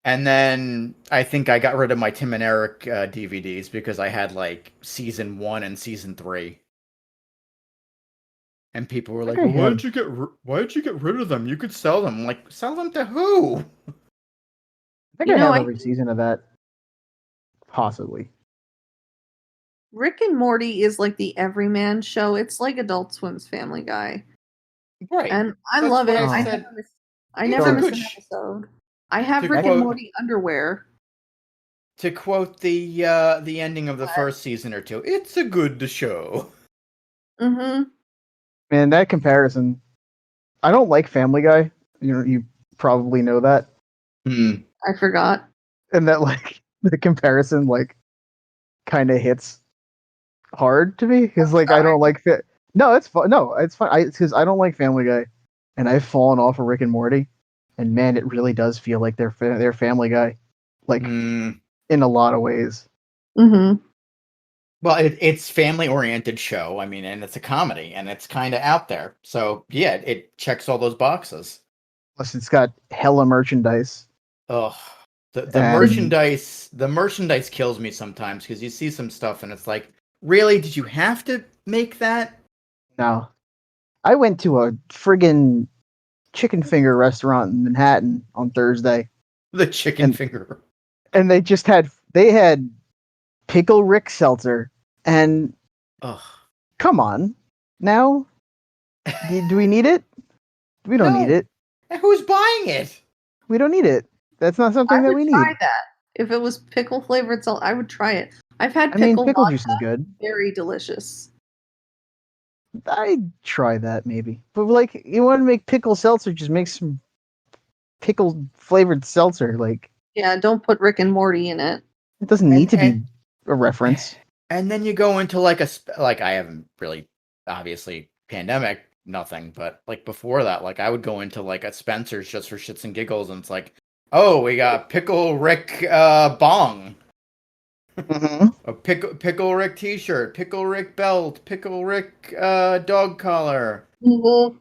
And then I think I got rid of my Tim and Eric DVDs because I had like season 1 and season 3. And people were like, well, why did you get rid of them? You could sell them. I'm like, sell them to who? I think I have every season of that. Possibly. Rick and Morty is like the everyman show. It's like Adult Swim's Family Guy. Right. And I love it. I never miss an episode. I have Rick and Morty underwear. To quote the ending of the first season or 2, it's a good show. Mm-hmm. Man, that comparison, I don't like Family Guy. You probably know that. I forgot. And that, like, the comparison, like, kind of hits hard to me because, like, I don't like it. No, it's fun. No, it's fine. Because I don't like Family Guy, and I've fallen off of Rick and Morty, and man, it really does feel like they're Family Guy, like in a lot of ways. Mm-hmm. Well, it's family-oriented show. I mean, and it's a comedy, and it's kind of out there. So yeah, it checks all those boxes. Plus, it's got hella merchandise. Ugh. The merchandise kills me sometimes because you see some stuff and it's like, really? Did you have to make that? No. I went to a friggin' chicken finger restaurant in Manhattan on Thursday. The chicken finger. And they had Pickle Rick Seltzer And Ugh. come on, now, do we need it? We don't need No. it. And who's buying it? We don't need it. That's not I something that would we try need. that. If it was pickle flavored salt, I would try it. I've had I mean, pickle pickle vodka, juice is good. very delicious. I'd try that maybe. But like, you want to make pickle seltzer, just make some pickle flavored seltzer. Like, Yeah, don't put Rick and Morty in it. it doesn't need to be And a reference. and then you go into like like I haven't really obviously pandemic nothing, but like before that, like I would go into like a Spencer's just for shits and giggles, and it's like, oh, we got pickle Rick bong, Mm-hmm. a pickle Rick T-shirt, pickle Rick belt, pickle Rick dog collar. Mm-hmm.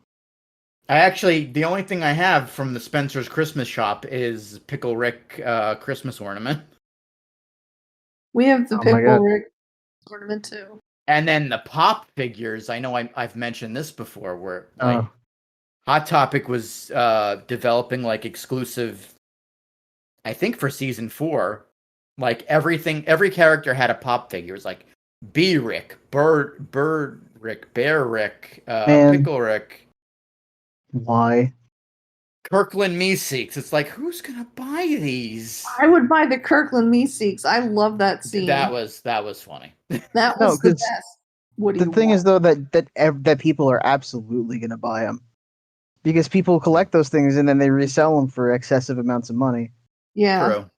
The only thing I have from the Spencer's Christmas shop is pickle Rick Christmas ornament. We have the Oh my pickle God. Rick ornament too. And then the pop figures, I know I've mentioned this before, where like Oh. Hot Topic was developing like exclusive, I think for season 4, like every character had a pop figure. It was like Bee Rick, Bird Rick, Bear Rick, Man. Pickle Rick, Why? Kirkland Meeseeks. It's like, who's gonna buy these? I would buy the Kirkland Meeseeks. I love that scene. That was funny. That No, was the 'cause best. What do The you thing want? is, though, that people are absolutely gonna buy them because people collect those things and then they resell them for excessive amounts of money. Yeah. True.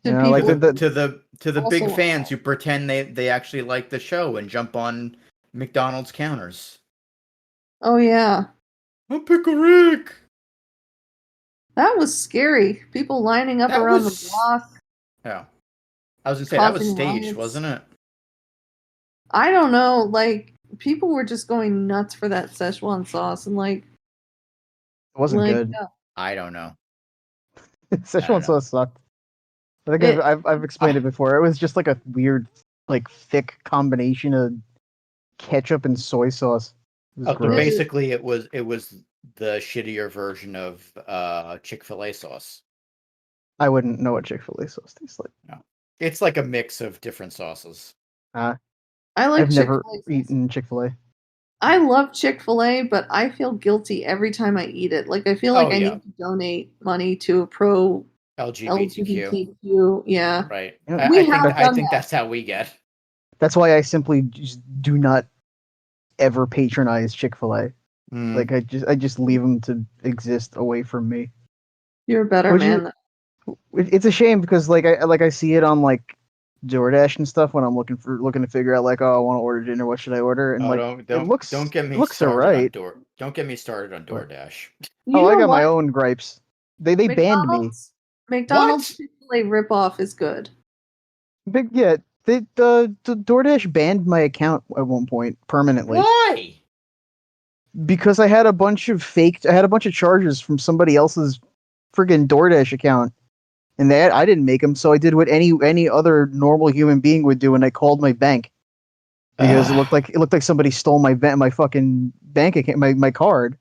To You know, like people To the also big want fans that. who pretend they actually like the show and jump on McDonald's counters. Oh yeah. Oh, Pickle Rick. That was scary. People lining up That around the was block, yeah. I was gonna say that was causing staged, riots. wasn't it? I don't know, like people were just going nuts for that Szechuan sauce and It wasn't good. I don't know. I Szechuan don't know. sauce sucked. I think It- I've explained it before. It was just like a weird, like thick combination of ketchup and soy sauce. It was So gross. basically, it was the shittier version of Chick-fil-A sauce. I wouldn't know what Chick-fil-A sauce tastes like. No. It's like a mix of different sauces. I like I've never Chick-fil-A sauce. eaten Chick-fil-A. I love Chick-fil-A, but I feel guilty every time I eat it. Like I feel like Oh, I yeah. need to donate money to a pro LGBTQ. LGBTQ. Yeah. Right. You know, We have I done think that. that's how we get. That's why I simply just do not ever patronize Chick-fil-A. Mm. Like I just leave them to exist away from me. You're a better Would you- man. It's a shame because I see it on like DoorDash and stuff when I'm looking to figure out like, oh, I want to order dinner, what should I order? And like don't get me looks started alright. on Don't get me started on What? DoorDash. You Oh, I know got my what? own gripes. They banned me. McDonald's Chick-fil-A ripoff is good. The DoorDash banned my account at one point permanently Why? because I had a bunch of charges from somebody else's friggin' DoorDash account, and I didn't make them, so I did what any other normal human being would do, and I called my bank because it looked like somebody stole my fucking bank account, my card.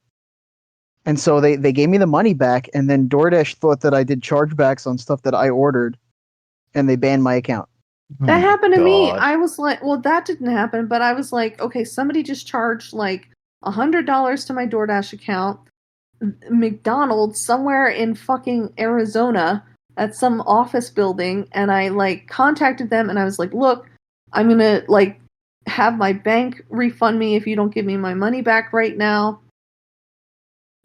And so they gave me the money back, and then DoorDash thought that I did chargebacks on stuff that I ordered, and they banned my account. That happened to me. I was like, well, that didn't happen, but I was like, okay, somebody just charged like $100 to my DoorDash account. McDonald's somewhere in fucking Arizona at some office building, and I like contacted them and I was like, look, I'm gonna like have my bank refund me if you don't give me my money back right now.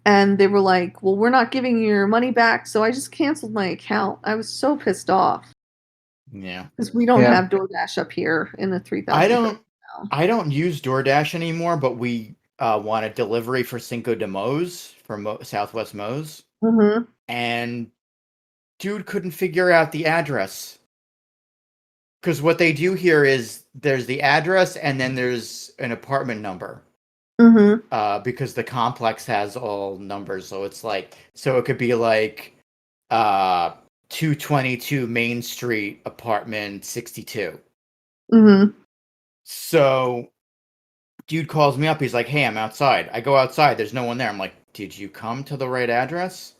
And they were like, well, we're not giving you your money back, so I just canceled my account. I was so pissed off. Yeah. Because we don't Yeah. have DoorDash up here in the 3,000. I don't use DoorDash anymore, but we want a delivery for Cinco de Mo's for Southwest Mo's, Mm-hmm. and dude couldn't figure out the address. Because what they do here is there's the address and then there's an apartment number. Mm-hmm. Because the complex has all numbers, so it's like, so it could be like 222 Main Street, apartment 62. Mm-hmm. So dude calls me up, he's like, hey, I'm outside. I go outside, there's no one there. I'm like, did you come to the right address?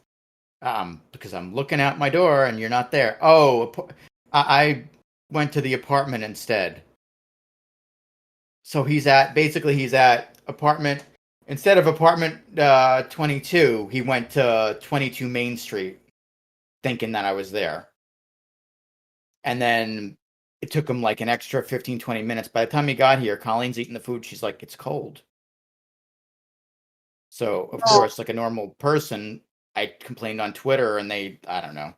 Because I'm looking out my door and you're not there. Oh, I went to the apartment instead. So he's at apartment, instead of apartment 22, he went to 22 Main Street thinking that I was there. And then it took him like an extra 15, 20 minutes. By the time he got here, Colleen's eating the food. She's like, it's cold. So, of course, like a normal person, I complained on Twitter and I don't know.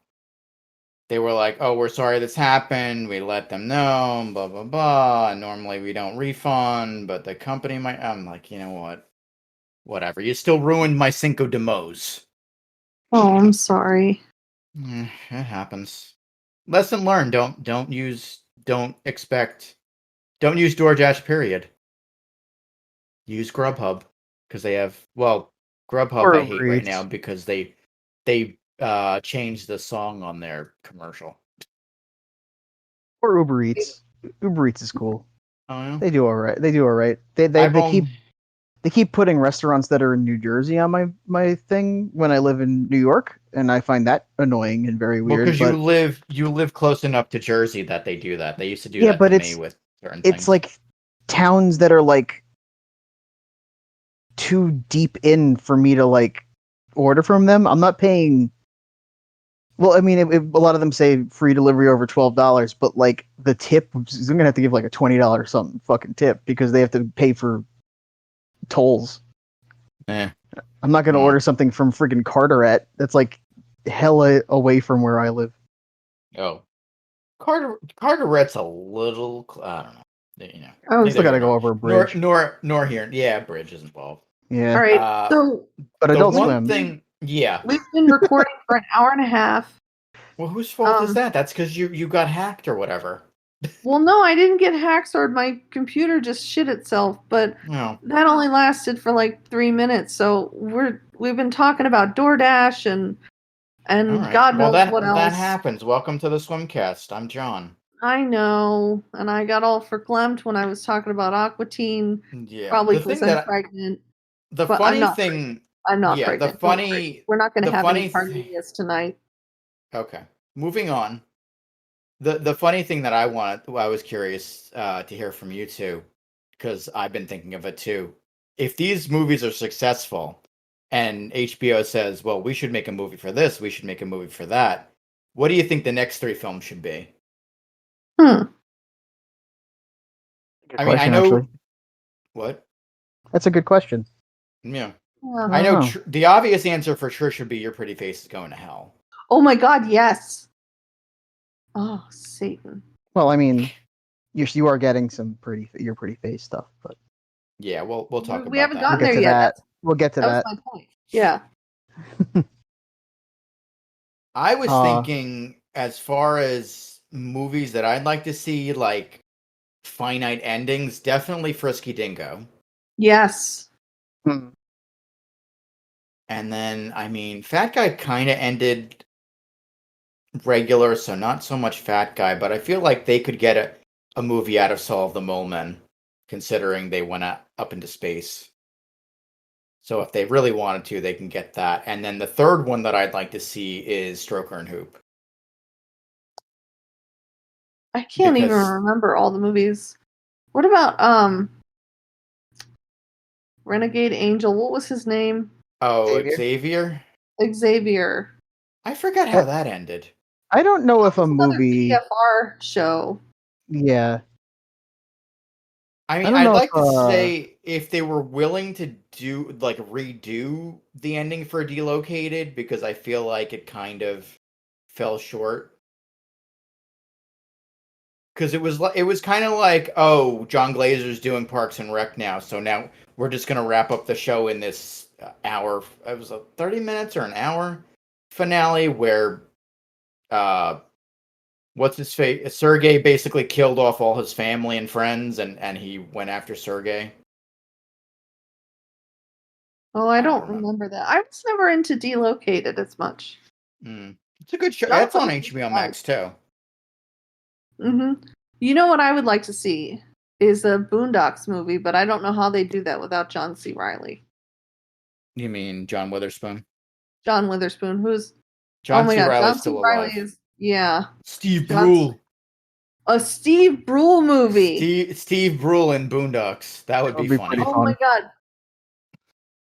They were like, oh, we're sorry this happened. We let them know, blah, blah, blah. Normally we don't refund, but the company might. I'm like, you know what? Whatever. You still ruined my Cinco de Mos. Oh, I'm sorry. It happens. Lesson learned. Don't use DoorDash, period. Use Grubhub because they have, well, Grubhub Or I Uber hate right Eats. now because they changed the song on their commercial. Or Uber Eats. Uber Eats is cool. Oh yeah. They do all right. They do all right. They keep putting restaurants that are in New Jersey on my thing when I live in New York, and I find that annoying and very Well, weird. because But you live close enough to Jersey that they do that. They used to do yeah, that but to me with certain it's things. like towns that are like too deep in for me to like order from them. I'm not paying. Well, I mean, a lot of them say free delivery over $12, but like the tip, I'm gonna have to give like a $20 something fucking tip because they have to pay for tolls. Eh. I'm not gonna Mm. order something from friggin' Carteret. That's like hella away from where I live. Oh, Carteret's a little. I don't know. You know, Oh, I still neither gotta here go over a bridge. nor here. Yeah, bridge is involved. Yeah, all right. Uh, So but the Adult one Swim. thing, yeah. we've been recording for an hour and a half. Well, whose fault is that? That's because you got hacked or whatever. Well, no, I didn't get hacked, or my computer just shit itself. But No. that only lasted for like 3 minutes. So we've been talking about DoorDash and All right. God Well, knows what that else. happens. Welcome to the Swimcast. I'm John. I know, and I got all verklempt when I was talking about Aquatine, Yeah. probably The because thing I'm that pregnant. the But I'm funny not. thing, I'm not yeah, pregnant. Don't worry. We're not going to the have any funny. Carmelias tonight. Okay. Moving on. The funny thing that I was curious to hear from you two, because I've been thinking of it too. If these movies are successful, and HBO says, "Well, we should make a movie for this. We should make a movie for that." What do you think the next 3 films should be? Hmm. Good I mean, I question, know actually. what. That's a good question. Yeah. Yeah. I I know don't know. the obvious answer for sure should be Your Pretty Face is Going to Hell. Oh my God! Yes. Oh, Satan. Well, I mean, you are getting some your pretty face stuff, but Yeah, we'll talk We about haven't that. we'll gotten get there to yet. that. We'll get to That was that. my point. Yeah. I was Uh, thinking as far as movies that I'd like to see, like finite endings, definitely Frisky Dingo. Yes. hmm. And then, I mean, Fat Guy kind of ended regular, so not so much Fat Guy, but I feel like they could get a movie out of Saul of the Mole Men, considering they went up into space. So if they really wanted to, they can get that. And then the third one that I'd like to see is Stroker and Hoop. I can't even Because, remember all the movies. What about Renegade Angel? What was his name? oh, Xavier? Xavier? Xavier. I forgot how that ended. I don't know That if a was another movie. TFR show. Yeah, I I mean, don't I'd know if. like to say if they were willing to redo the ending for Delocated, because I feel like it kind of fell short. Because it was kind of like, oh, John Glazer's doing Parks and Rec now, so now we're just gonna wrap up the show in this hour. It was a 30 minutes or an hour finale where what's his face? Sergey basically killed off all his family and friends, and he went after Sergey. Oh, I I don't don't know. remember that. I was never into Delocated as much. It's a good show. John That's on Glazer HBO was. Max too. You know what I would like to see is a Boondocks movie, but I don't know how they do that without John C. Reilly. You mean John Witherspoon? John Witherspoon, who's oh John my C. God, Reilly's John C. still Reilly alive. is yeah. Steve John Brule. A Steve Brule movie. Steve Brule in Boondocks. That would be funny. pretty Oh fun. my god.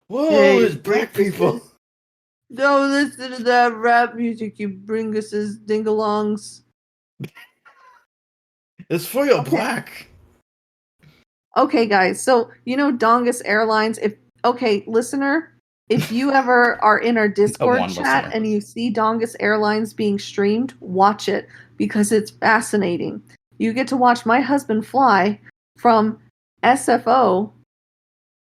Whoa, Hey, there's black people. Don't listen to that rap music, you bringuses dingalongs. It's for your Okay. black. Okay, guys. So Dongus Airlines. Listener, if you ever are in our Discord one chat listener. and you see Dongus Airlines being streamed, watch it because it's fascinating. You get to watch my husband fly from SFO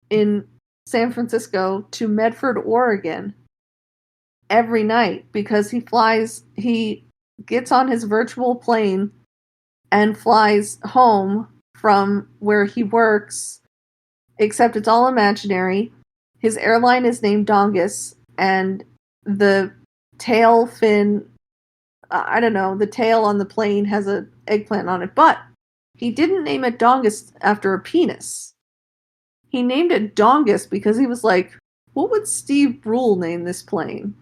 in San Francisco to Medford, Oregon every night because he gets on his virtual plane and flies home from where he works, except it's all imaginary. His airline is named Dongus, and the tail fin, I don't know, the tail on the plane has an eggplant on it, but he didn't name it Dongus after a penis. He named it Dongus because he was like, what would Steve Brule name this plane?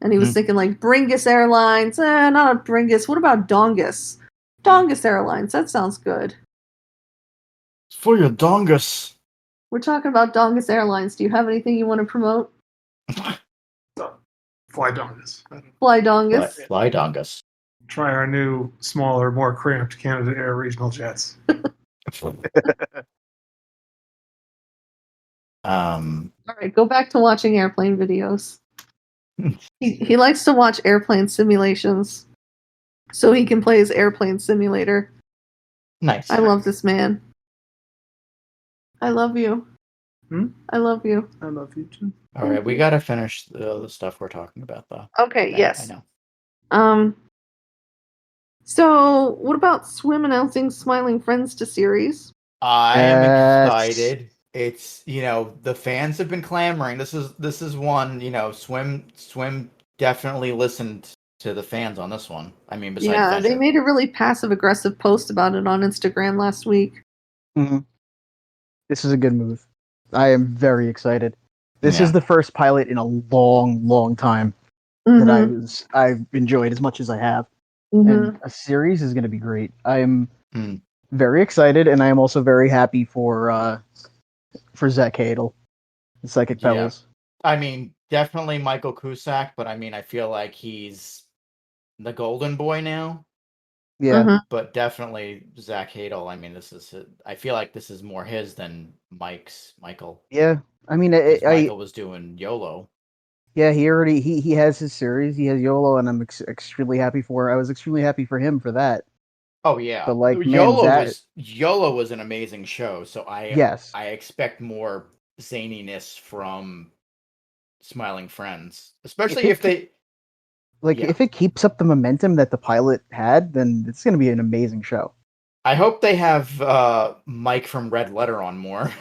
And he was thinking like Bringus Airlines, not a Bringus. What about Dongus? Dongus Airlines, that sounds good. It's for your dongus. We're talking about Dongus Airlines. Do you have anything you want to promote? Fly Dongus. Fly Dongus. Fly dongus. Try our new, smaller, more cramped Canada Air regional jets. Um, All right, go back to watching airplane videos. He likes to watch airplane simulations so he can play his airplane simulator. nice. I love this man. I love you. Hmm? I love you. I love you too. All right, we gotta finish the stuff we're talking about, though. Okay, Yeah, yes. I know. So what about Swim announcing Smiling Friends to series? I am Yes. excited. It's the fans have been clamoring. This is one Swim definitely listened to the fans on this one. I mean, besides Yeah, they Venture. made a really passive-aggressive post about it on Instagram last week. Mm-hmm. This is a good move. I am very excited. This is Yeah. the first pilot in a long, long time that I've enjoyed as much as I have. And a series is going to be great. I'm very excited, and I am also very happy for Zach Hadel, the Psychic Yeah. Pebbles. I mean, definitely Michael Cusack, but I mean, I feel like he's the golden boy now. Yeah, But definitely Zach Hadel. I mean, I feel like this is more his than Michael. yeah. I mean, 'Cause Michael was doing YOLO. yeah, he has his series. He has YOLO, and I'm extremely happy for. I was extremely happy for him for that. Oh yeah, But like, man, YOLO was an amazing show. So yes, I expect more zaniness from Smiling Friends, especially if they if it keeps up the momentum that the pilot had, then it's going to be an amazing show. I hope they have Mike from Red Letter on more.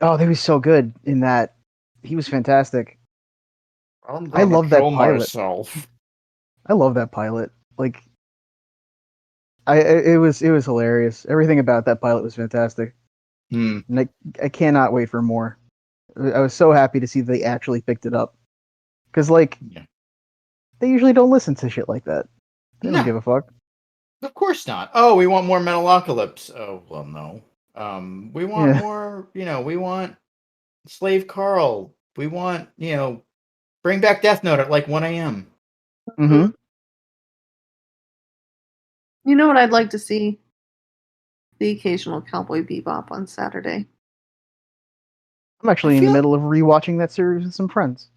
Oh, they was so good in that. He was fantastic. I love that pilot. myself. I love that pilot. Like, it was hilarious. Everything about that pilot was fantastic. And I cannot wait for more. I was so happy to see they actually picked it up. Because, they usually don't listen to shit like that. They don't give a fuck. Of course not. Oh, we want more Metalocalypse. Oh, well, no. We want more, we want Slave Carl. We want, bring back Death Note at like 1 a.m. Mm-hmm. You know what I'd like to see? The occasional Cowboy Bebop on Saturday. I'm actually in the middle of rewatching that series with some friends.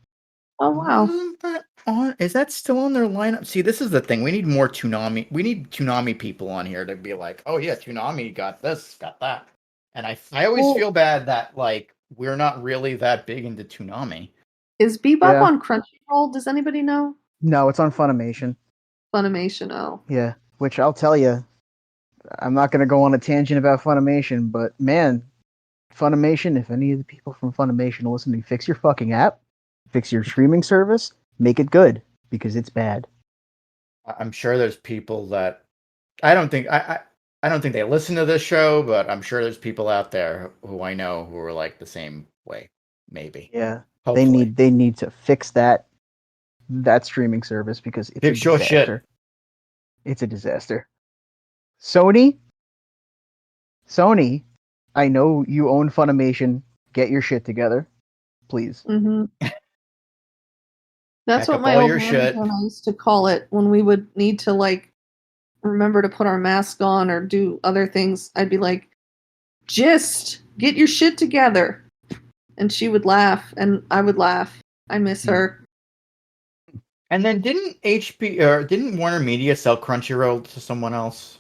Oh, wow. Is that still on their lineup? See, this is the thing. We need more Toonami. We need Toonami people on here to be like, oh yeah, Toonami got this, got that. And I always feel bad that we're not really that big into Toonami. Is Bebop on Crunchyroll? Does anybody know? No, it's on Funimation. Funimation, oh. Yeah, which I'll tell you, I'm not going to go on a tangent about Funimation, but man, Funimation, if any of the people from Funimation listen to me, fix your fucking app, fix your streaming service, make it good, because it's bad. I'm sure there's people that I don't think they listen to this show, but I'm sure there's people out there who I know who are like the same way. Maybe. Yeah. Hopefully. They need to fix that streaming service because it's Fix a your disaster. shit. It's a disaster. Sony, I know you own Funimation. Get your shit together, please. Mm-hmm. That's Pack what up my all old your manager shit. and I used to call it when we would need to like remember to put our mask on or do other things. I'd be like, just get your shit together. And she would laugh and I would laugh. I miss her. And then didn't Warner Media sell Crunchyroll to someone else?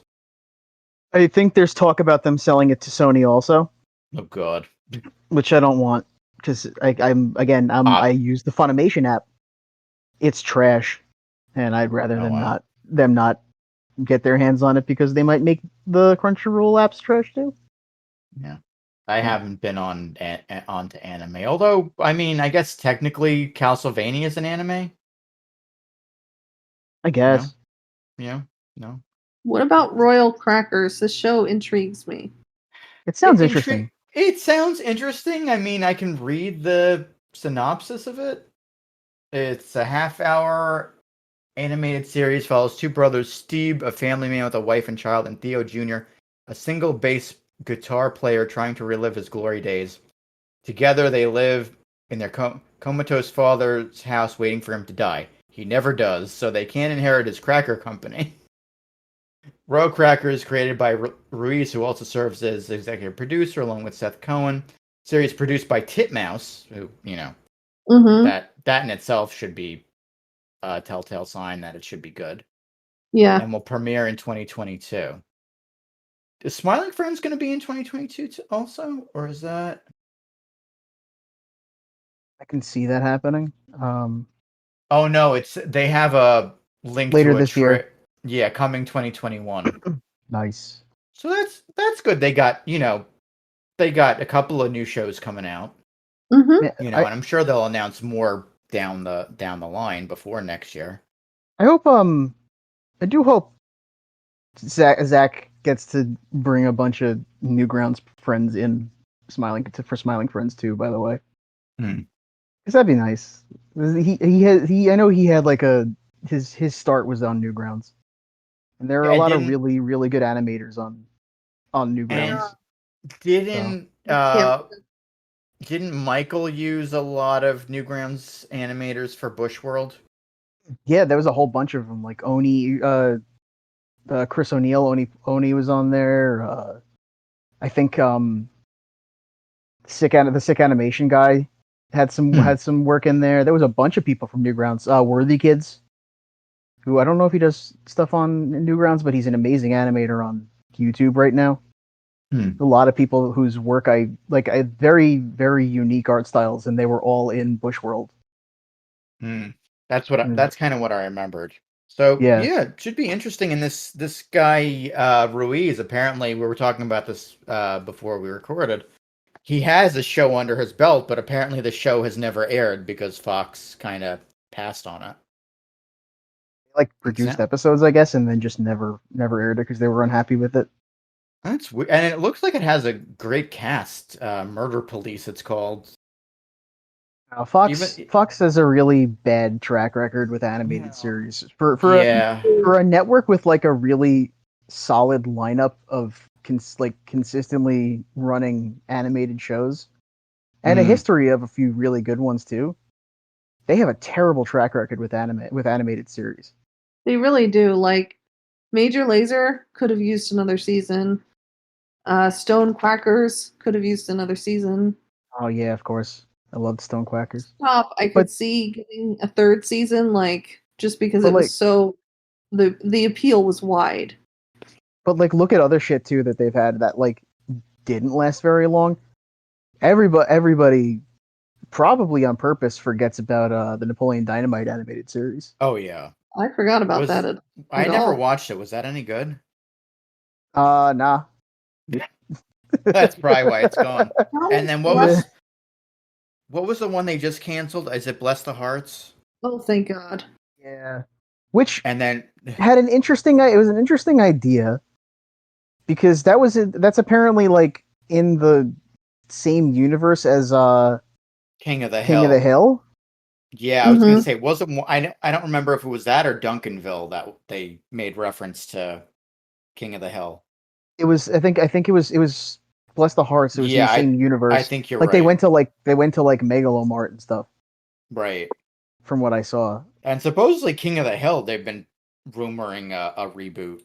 I think there's talk about them selling it to Sony also, Oh God. which I don't want because I use the Funimation app. It's trash, and I'd rather Oh wow. them not get their hands on it because they might make the Crunchyroll apps trash too. Yeah. I haven't been onto anime. Although, I mean, I guess technically Castlevania is an anime. I guess. Yeah. No. What about Royal Crackers? This show intrigues me. It sounds interesting. It sounds interesting. I mean, I can read the synopsis of it. It's a half-hour animated series, follows two brothers, Steve, a family man with a wife and child, and Theo Jr., a single bass guitar player trying to relive his glory days. Together, they live in their comatose father's house waiting for him to die. He never does, so they can't inherit his cracker company. Row Cracker is created by Ruiz, who also serves as executive producer along with Seth Cohen. Series produced by Titmouse, who, Mm-hmm. that in itself should be a telltale sign that it should be good. Yeah. And will premiere in 2022. Is Smiling Friends going to be in 2022 also? Or is that... I can see that happening. Oh no, they have a link Later to a this year. Yeah, coming 2021. Nice. So that's good. They got a couple of new shows coming out. Mm-hmm. Yeah, And I'm sure they'll announce more down the line before next year. I hope I do hope Zach gets to bring a bunch of Newgrounds friends in for Smiling Friends too, by the way. Cuz that'd be nice. I know he had like his start was on Newgrounds. And there are a lot of really really good animators on Newgrounds. And So. didn't Michael use a lot of Newgrounds animators for Bushworld? Yeah, there was a whole bunch of them like Oni Chris O'Neill, Oni was on there. I think the sick animation guy had some work in there. There was a bunch of people from Newgrounds. Worthy Kids, who I don't know if he does stuff on Newgrounds, but he's an amazing animator on YouTube right now. A lot of people whose work I like, very very unique art styles, and they were all in Bushworld. That's kind of what I remembered. So yeah, it should be interesting. And this guy Ruiz, apparently we were talking about this before we recorded. He has a show under his belt, but apparently the show has never aired because Fox kind of passed on it. Like produced episodes, I guess, and then just never aired it because they were unhappy with it. That's weird. And it looks like it has a great cast. Murder Police, it's called. Fox has a really bad track record with animated series. For a network with like a really solid lineup of consistently running animated shows and a history of a few really good ones too. They have a terrible track record with animated series. They really do. Like Major Lazer could have used another season. Stone Quackers could have used another season. Oh yeah, of course. I loved Stone Quackers. I could see getting a third season, like just because it was so the appeal was wide. But like, look at other shit too that they've had that like didn't last very long. Everybody probably on purpose forgets about the Napoleon Dynamite animated series. Oh yeah, I forgot about that. I never watched it. Was that any good? Nah. That's probably why it's gone. And then what was the one they just canceled? Is it Bless the Hearts? Oh, thank God. Yeah. Which and then had an interesting. It was an interesting idea because that's apparently like in the same universe as King of the Hill. Yeah, I was gonna say, wasn't I don't remember if it was that or Duncanville that they made reference to King of the Hill. It was. I think it was Bless the Hearts. It was in Yeah, the same I universe. think you're Like right. they went to like Megalomart and stuff. Right. From what I saw. And supposedly King of the Hill, they've been rumoring a reboot.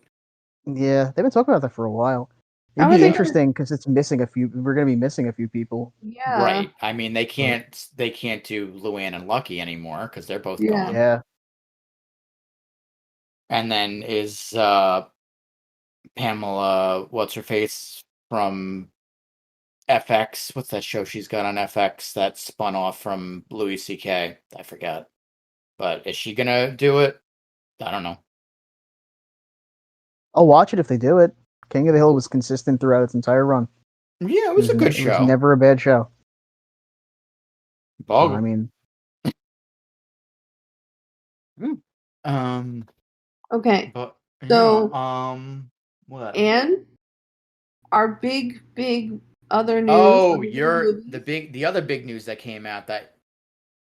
Yeah, they've been talking about that for a while. How It'd are be they interesting because it's missing a few. We're gonna be missing a few people. Yeah. Right. I mean, they can't do Luann and Lucky anymore because they're both Yeah. gone. Yeah. And then is Pamela, what's her face from FX? What's that show she's got on FX that spun off from Louis C.K.? I forget. But is she gonna do it? I don't know. I'll watch it if they do it. King of the Hill was consistent throughout its entire run. Yeah, it was a good It was show. never a bad show. Bog. I mean, Okay. But So- what? And our big other news. Oh, other than the other big news that came out that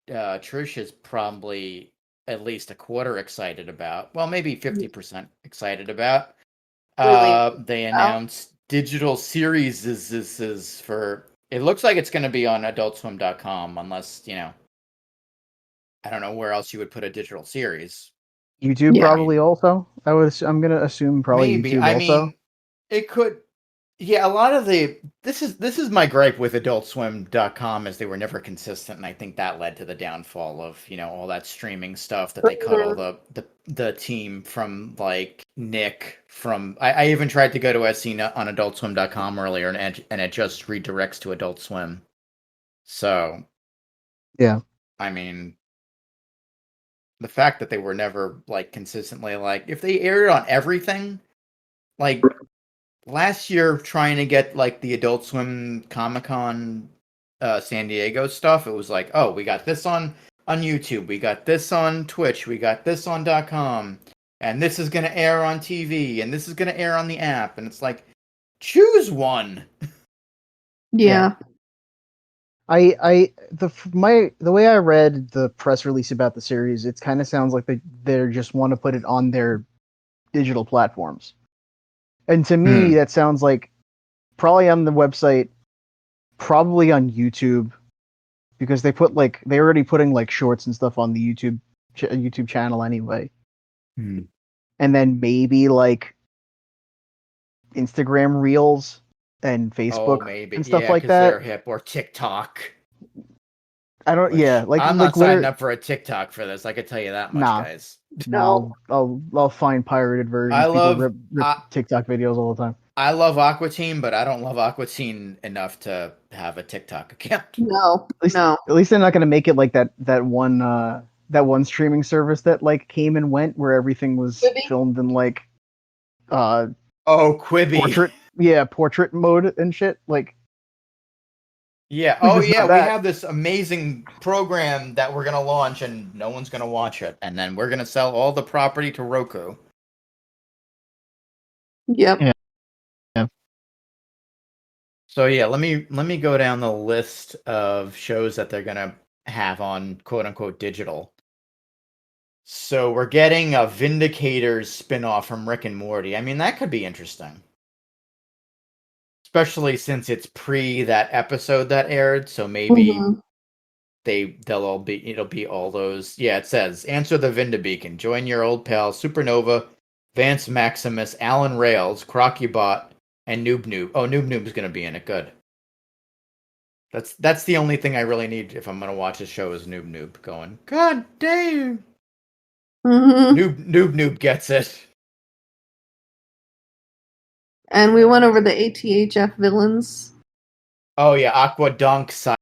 Trish is probably at least a quarter excited about. Well, maybe 50% excited about. Really? They announced digital series is for. It looks like it's going to be on AdultSwim.com, unless I don't know where else you would put a digital series. YouTube Yeah. probably also. I'm gonna assume probably Maybe. YouTube I also. mean, it could. Yeah, a lot of this is my gripe with AdultSwim.com is they were never consistent, and I think that led to the downfall of all that streaming stuff that they cut all the team from like Nick from. I even tried to go to SC on AdultSwim.com earlier, and it just redirects to Adult Swim. So, Yeah. I mean, the fact that they were never like consistently like if they aired on everything, like. Last year, trying to get like the Adult Swim Comic-Con San Diego stuff, it was like, oh, we got this on YouTube, we got this on Twitch, we got this on .com, and this is gonna air on TV, and this is gonna air on the app, and it's like, choose one. Yeah. The way I read the press release about the series, it kind of sounds like they just want to put it on their digital platforms. And to me, that sounds like probably on the website, probably on YouTube, because they're already putting like shorts and stuff on the YouTube channel anyway. And then maybe like Instagram Reels and Facebook Maybe. and stuff like 'cause that. they're hip, or TikTok. I don't. Which, Yeah, like I'm like not signing literally. up for a TikTok for this. I could tell you that much, Nah. guys. No, I'll find pirated versions. I People love rip TikTok videos all the time. I love Aqua Teen, but I don't love Aqua Teen enough to have a TikTok account. No. At least they're not gonna make it like that one streaming service that like came and went where everything was Quibi? filmed in like Quibi. portrait mode and shit. Like Yeah. Like, Oh, it's yeah. not We that. have this amazing program that we're gonna launch, and no one's gonna watch it, and then we're gonna sell all the property to Roku. Yep. Yeah. So yeah, let me go down the list of shows that they're gonna have on quote unquote digital. So we're getting a Vindicators spinoff from Rick and Morty. I mean, that could be interesting. Especially since it's pre that episode that aired, so maybe Mhm. it'll be all those. Yeah, it says answer the Vinda Beacon. Join your old pal Supernova, Vance Maximus, Alan Rails, Crocubot, and Noob Noob. Oh, Noob Noob's gonna be in it. Good. That's the only thing I really need if I'm gonna watch a show is Noob Noob going. God damn. Mhm. Noob Noob gets it. And we went over the ATHF villains. Oh yeah, Aqua Dunk side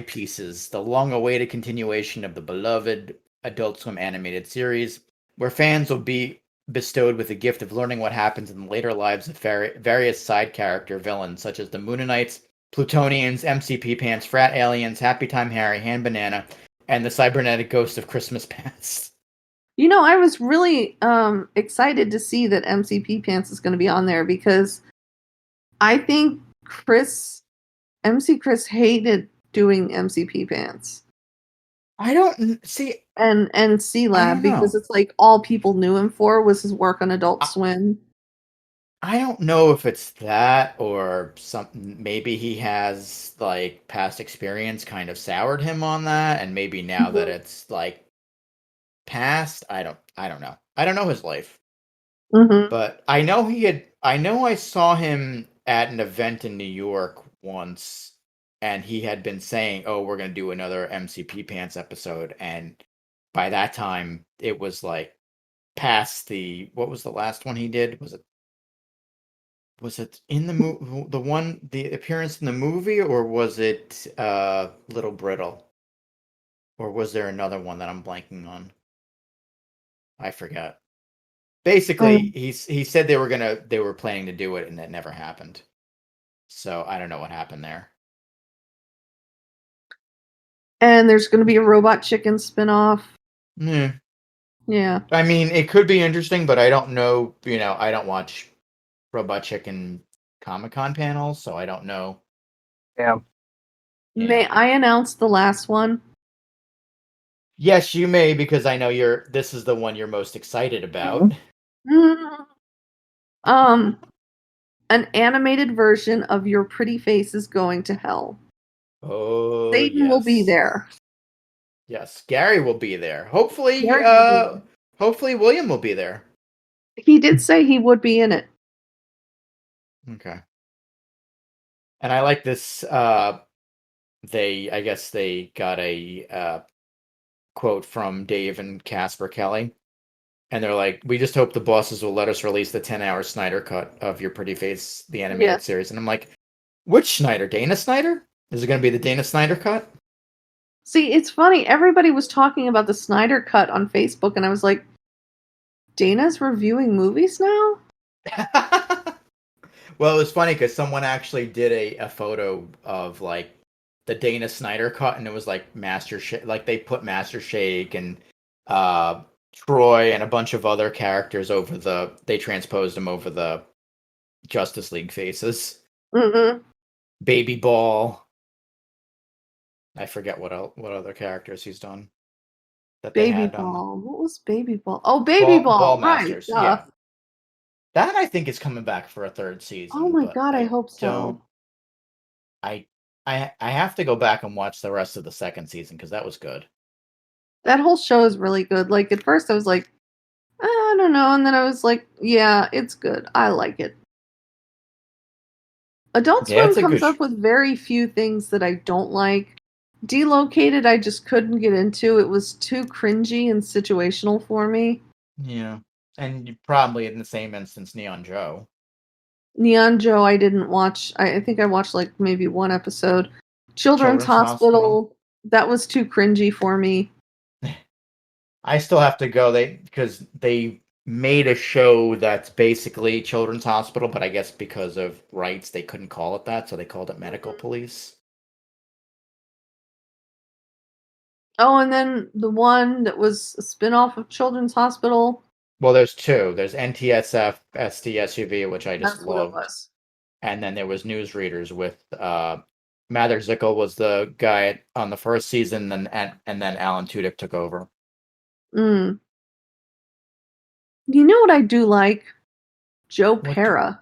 pieces, the long-awaited continuation of the beloved Adult Swim animated series, where fans will be bestowed with the gift of learning what happens in the later lives of various side character villains, such as the Moonanites, Plutonians, MCP Pants, Frat Aliens, Happy Time Harry, Hand Banana, and the Cybernetic Ghost of Christmas Past. You know, I was really excited to see that MCP Pants is going to be on there because I think MC Chris hated doing MCP Pants I don't see. and C Lab I don't know. because it's like all people knew him for was his work on Adult Swim. I don't know if it's that or something. Maybe he has like past experience kind of soured him on that, and maybe now that it's like past, I don't know. I don't know his life, Mm-hmm. but I know he had. I know I saw him at an event in New York once, and he had been saying, "Oh, we're gonna do another MCP Pants episode," and by that time, it was like past the what was the last one he did? Was it in the appearance in the movie, or was it Little Brittle, or was there another one that I'm blanking on? I forgot. Basically, Um, he said they were planning to do it, and it never happened. So I don't know what happened there. and there's going to be a Robot Chicken spinoff. Hmm. Yeah. I mean, it could be interesting, but I don't know. I don't watch Robot Chicken Comic-Con panels, so I don't know. Yeah. May I announce the last one? Yes, you may, because I know this is the one you're most excited about. Mm. Um, an animated version of Your Pretty Face is Going to Hell. Oh, Satan will be yes. there. Yes, Gary will be there. Hopefully, Gary will be there. hopefully William will be there. He did say he would be in it. Okay. And I like this. I guess they got a quote from Dave and Casper Kelly, and they're like, "We just hope the bosses will let us release the 10-hour Snyder cut of Your Pretty Face, the animated Yes. series." And I'm like, "Which Snyder? Dana Snyder? Is it going to be the Dana Snyder cut?" See, it's funny. Everybody was talking about the Snyder Cut on Facebook, and I was like, Dana's reviewing movies now? Well, it was funny because someone actually did a photo of like the Dana Snyder cut, and it was like Master Shake, like they put Master Shake and Troy and a bunch of other characters they transposed them over the Justice League faces. Mm-hmm. Baby Ball. I forget what other characters he's done that they Baby had on the Ball. What was Baby Ball? Oh, Baby Ball Ball. Right. Masters. Yeah, that I think is coming back for a third Oh season, my but God, I I hope don't. so. I I have to go back and watch the rest of the second season because that was good. That whole show is really good. Like, at first I was like, I don't know. And then I was like, yeah, it's good. I like it. Adult Yeah, Swim it's a comes good. up with very few things that I don't like. Delocated, I just couldn't get into. It was too cringy and situational for me. Yeah, and probably in the same instance, Neon Joe. Neon Joe, I didn't watch. I think I watched like maybe one episode. Children's Children's Hospital. Hospital, that was too cringy for me. I still have to go. Because they made a show that's basically Children's Hospital, but I guess because of rights, they couldn't call it that, so they called it Medical Police. Oh, and then the one that was a spin-off of Children's Hospital. Well, there's two. There's NTSF STSUV, which I just That's what it loved, was. and then there was Newsreaders with Mather Zickel was the guy on the first season, and then Alan Tudyk took over. Mm. You know what I do like? Joe What Pera.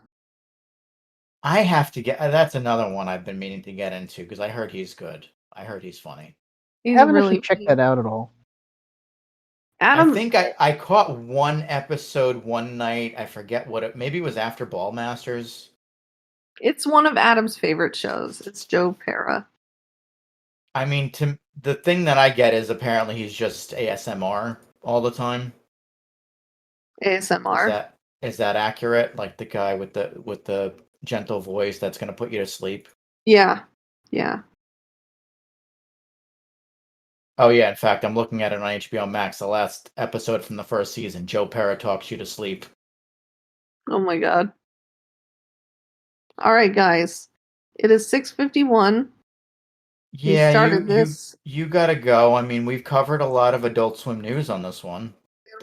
I have to get that's another one I've been meaning to get into because I heard he's good. I heard he's funny. He's Haven't really actually checked that out at all. I Adam. think I caught one episode one night. I forget maybe it was after Ball Masters. It's one of Adam's favorite shows. It's Joe Pera. I mean, the thing that I get is apparently he's just ASMR all the time. ASMR. Is that accurate? Like the guy with the gentle voice that's going to put you to sleep. Yeah. Yeah. Oh yeah, in fact, I'm looking at it on HBO Max. The last episode from the first season, Joe Pera talks you to sleep. Oh my God. All right, guys. It is 6:51. We Yeah, started this. you gotta go. I mean, we've covered a lot of Adult Swim news on this one.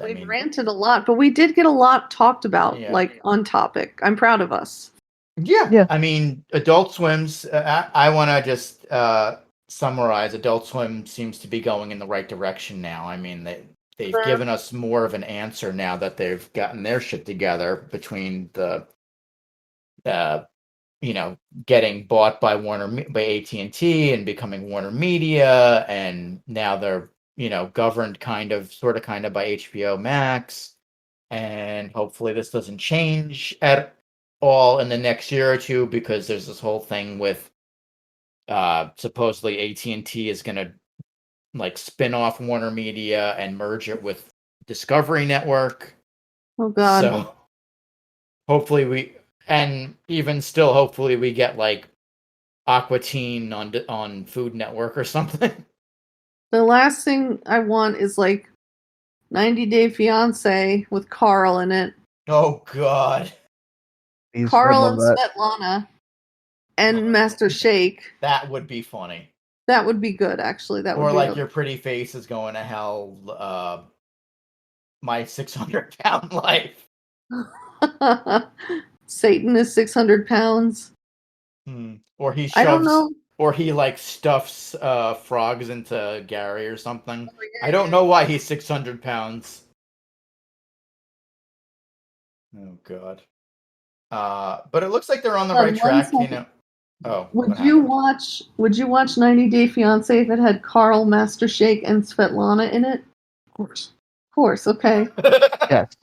I We've mean, ranted a lot, but we did get a lot talked about, yeah. like on topic. I'm proud of us. Yeah. I mean, Adult Swim's. I want to just summarize. Adult Swim seems to be going in the right direction now. I mean, they've given us more of an answer now that they've gotten their shit together between the getting bought by by AT&T and becoming Warner Media, and now they're governed kind of by HBO Max, and hopefully this doesn't change at all in the next year or two, because there's this whole thing with supposedly AT&T is going to like spin off Warner Media and merge it with Discovery Network. Oh God. So hopefully hopefully we get like Aqua Teen on Food Network or something. The last thing I want is like 90 Day Fiance with Carl in it. Oh God. I'd Carl love and that. Svetlana and Master Shake. That would be funny. That would be good, actually. That would Or be like really... Your Pretty Face is Going to Hell, My 600-Pound Life. Satan is 600 pounds. Or he shoves, I don't know. Or he like stuffs frogs into Gary or something. Oh, yeah, I don't know why he's 600 pounds. Oh God. But it looks like they're on the right track, Oh. Would you watch 90 Day Fiance if it had Carl, Master Shake, and Svetlana in it? Of course. Of course, okay. Yes.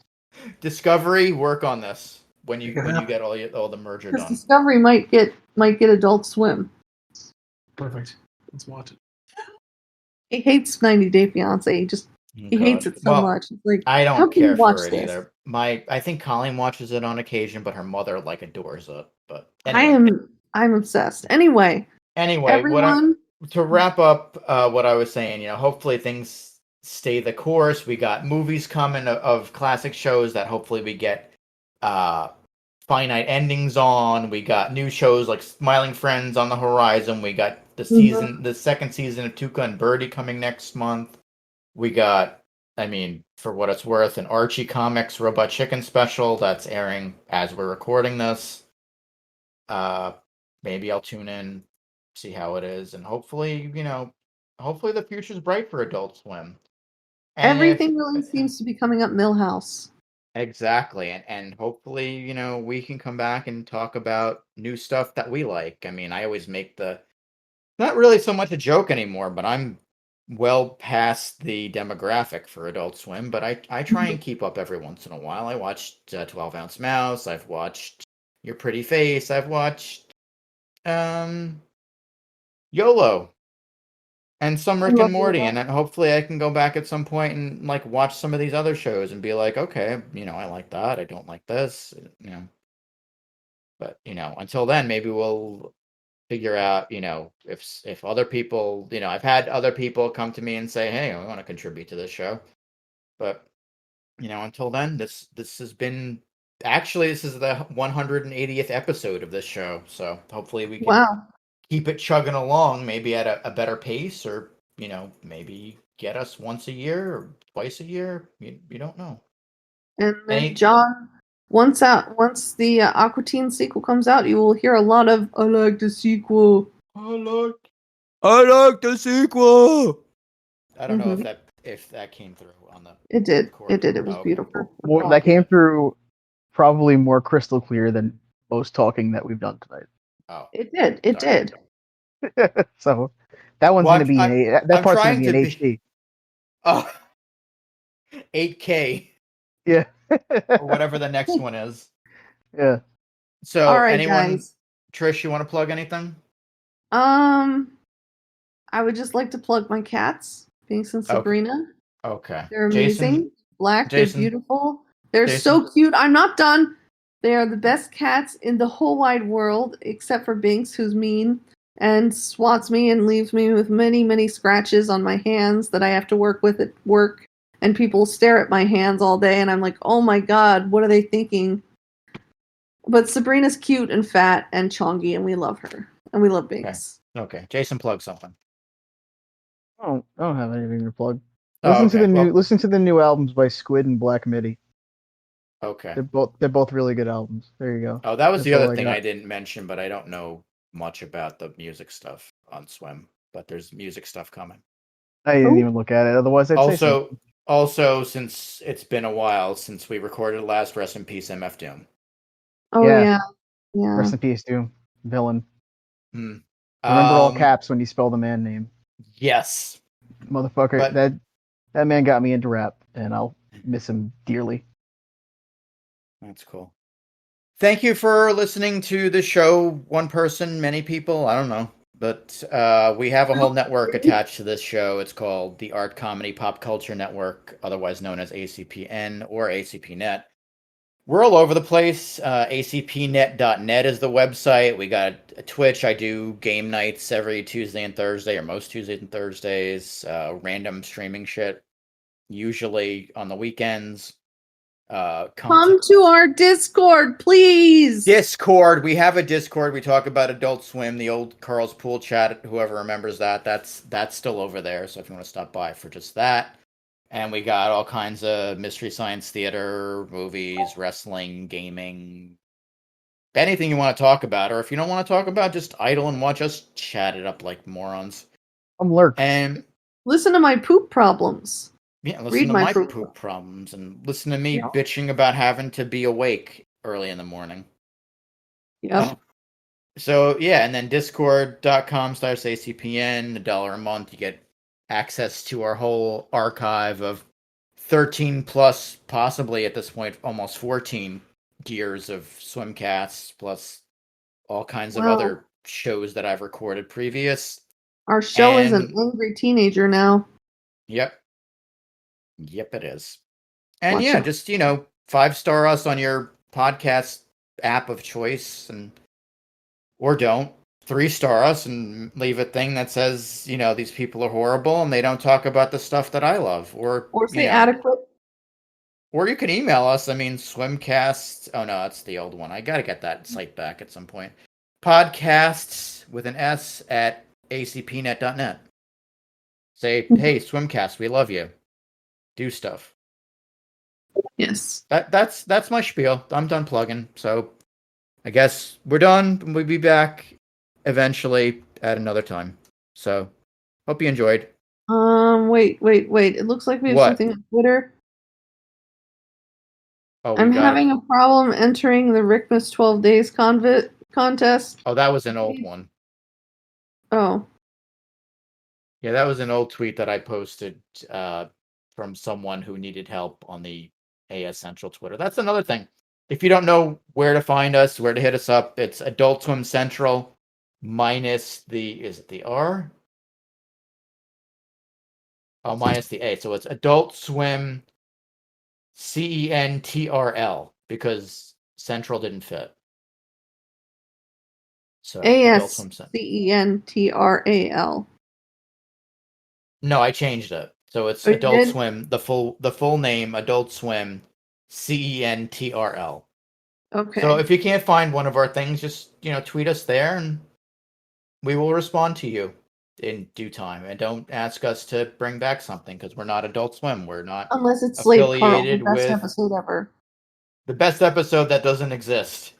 Discovery, work on this when you get all the merger Because done. Discovery might get Adult Swim. Perfect. Let's watch it. He hates 90 Day Fiance. He hates it so much. It's like, I how don't can you care watch for it this? either. I think Colleen watches it on occasion, but her mother like adores it. But anyway. I'm obsessed. Anyway, everyone, to wrap up what I was saying, hopefully things stay the course. We got movies coming of classic shows that hopefully we get finite endings on. We got new shows like Smiling Friends on the horizon. We got the second season of Tuca and Birdie coming next month. We got, for what it's worth, an Archie Comics Robot Chicken special that's airing as we're recording this. Maybe I'll tune in, see how it is, and hopefully the future's bright for Adult Swim. And everything really seems to be coming up Millhouse. Exactly, and hopefully, we can come back and talk about new stuff that we like. I always make not really so much a joke anymore, but I'm well past the demographic for Adult Swim, but I try and keep up every once in a while. I watched 12 Ounce Mouse, I've watched Your Pretty Face, I've watched YOLO and some Rick and Morty, and then hopefully I can go back at some point and like watch some of these other shows and be like, okay, I like that, I don't like this, but until then, maybe we'll figure out, if other people, I've had other people come to me and say, hey, I want to contribute to this show, but until then, this has been, actually, this is the 180th episode of this show, so hopefully we can keep it chugging along, maybe at a better pace, or maybe get us once a year or twice a year. You don't know. And then John, once the Aqua Teen sequel comes out, you will hear a lot of "I like the sequel." I like the sequel. I don't know if that came through on the. It did. It did. It was beautiful. Well, that came through probably more crystal clear than most talking that we've done tonight. Oh, it did. It did. So that one's going to be that part's going to be in HD. Oh, 8K. Yeah. Or whatever the next one is. Yeah. So, all right, anyone, guys. Trish, you want to plug anything? I would just like to plug my cats, Binks and Sabrina. Okay. They're amazing. Black, Jason, they're beautiful. They're so cute. I'm not done. They are the best cats in the whole wide world, except for Binks, who's mean and swats me and leaves me with many, many scratches on my hands that I have to work with at work. And people stare at my hands all day, and I'm like, oh my God, what are they thinking? But Sabrina's cute and fat and chongy, and we love her. And we love Binks. Okay. Jason, plug something. I don't have anything to plug. Listen to the new albums by Squid and Black Midi. Okay. They're both really good albums. There you go. Oh, that was the other thing I didn't mention, but I don't know much about the music stuff on Swim. But there's music stuff coming. I didn't even look at it. Otherwise, I'd say so. Also, since it's been a while since we recorded last, rest in peace, MF Doom. Oh yeah. Yeah. Rest in peace, Doom. Villain. Hmm. Remember all caps when you spell the man name. Yes. Motherfucker, But- that man got me into rap, and I'll miss him dearly. That's cool. Thank you for listening to the show. One person, many people. I don't know. But we have a whole network attached to this show. It's called the Art Comedy Pop Culture Network, otherwise known as ACPN or ACPNet. We're all over the place. ACPnet.net is the website. We got a Twitch. I do game nights every Tuesday and Thursday, or most Tuesdays and Thursdays. Random streaming shit, usually on the weekends. Come to our Discord, please. Discord. We have a Discord. We talk about Adult Swim, the old Carl's Pool chat. Whoever remembers that, that's still over there. So if you want to stop by for just that. And we got all kinds of Mystery Science Theater, movies, wrestling, gaming, anything you want to talk about. Or if you don't want to talk about, just idle and watch us chat it up like morons. I'm lurk. And Listen to my poop problems. yeah, listen Read to my my poop. poop problems and listen to me Yeah. bitching about having to be awake early in the morning. Yep. So yeah, and then discord.com/ACPN, $1 a month, you get access to our whole archive of 13 plus, possibly at this point, almost 14 years of swimcasts, plus all kinds of Wow. other shows that I've recorded previous. Our show is an And- angry teenager now. Yep. Yep, it is. And Watch yeah, out. just, 5-star us on your podcast app of choice, and or don't. 3-star us and leave a thing that says, these people are horrible and they don't talk about the stuff that I love. Or Say adequate. Or you can email us. I mean, swimcast. Oh no, that's the old one. I gotta get that site back at some point. Podcasts with an S at acpnet.net. Say, hey, Swimcast, we love you. Do stuff. Yes. That's my spiel. I'm done plugging. So I guess we're done. We'll be back eventually at another time. So hope you enjoyed. Wait. It looks like we have What? something on Twitter. Oh, I'm having a problem entering the Rickmas 12 Days contest. Oh, that was an old one. Oh. Yeah, that was an old tweet that I posted from someone who needed help on the AS Central Twitter. That's another thing. If you don't know where to find us, where to hit us up, it's Adult Swim Central minus is it the R? Oh, minus the A. So it's Adult Swim CENTRL because Central didn't fit. So Adult Swim Central. ASCENTRAL. No, I changed it. So it's Oh, you Adult did? Swim, the full name, Adult Swim CENTRL. Okay. So if you can't find one of our things, just tweet us there and we will respond to you in due time. And don't ask us to bring back something because we're not Adult Swim. We're not Unless it's Slave Carl, the affiliated best with episode ever. the best episode that doesn't exist.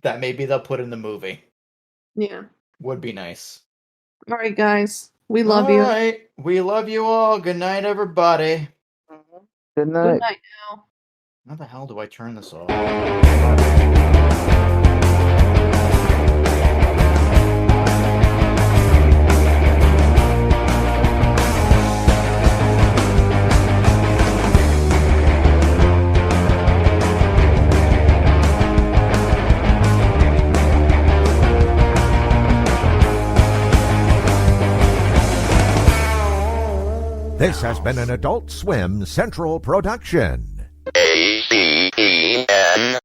That maybe they'll put in the movie. Yeah. Would be nice. All right, guys. We love you. All right. We love you all. Good night, everybody. Good night. Good night now. How the hell do I turn this off? This has been an Adult Swim Central production. ACPN.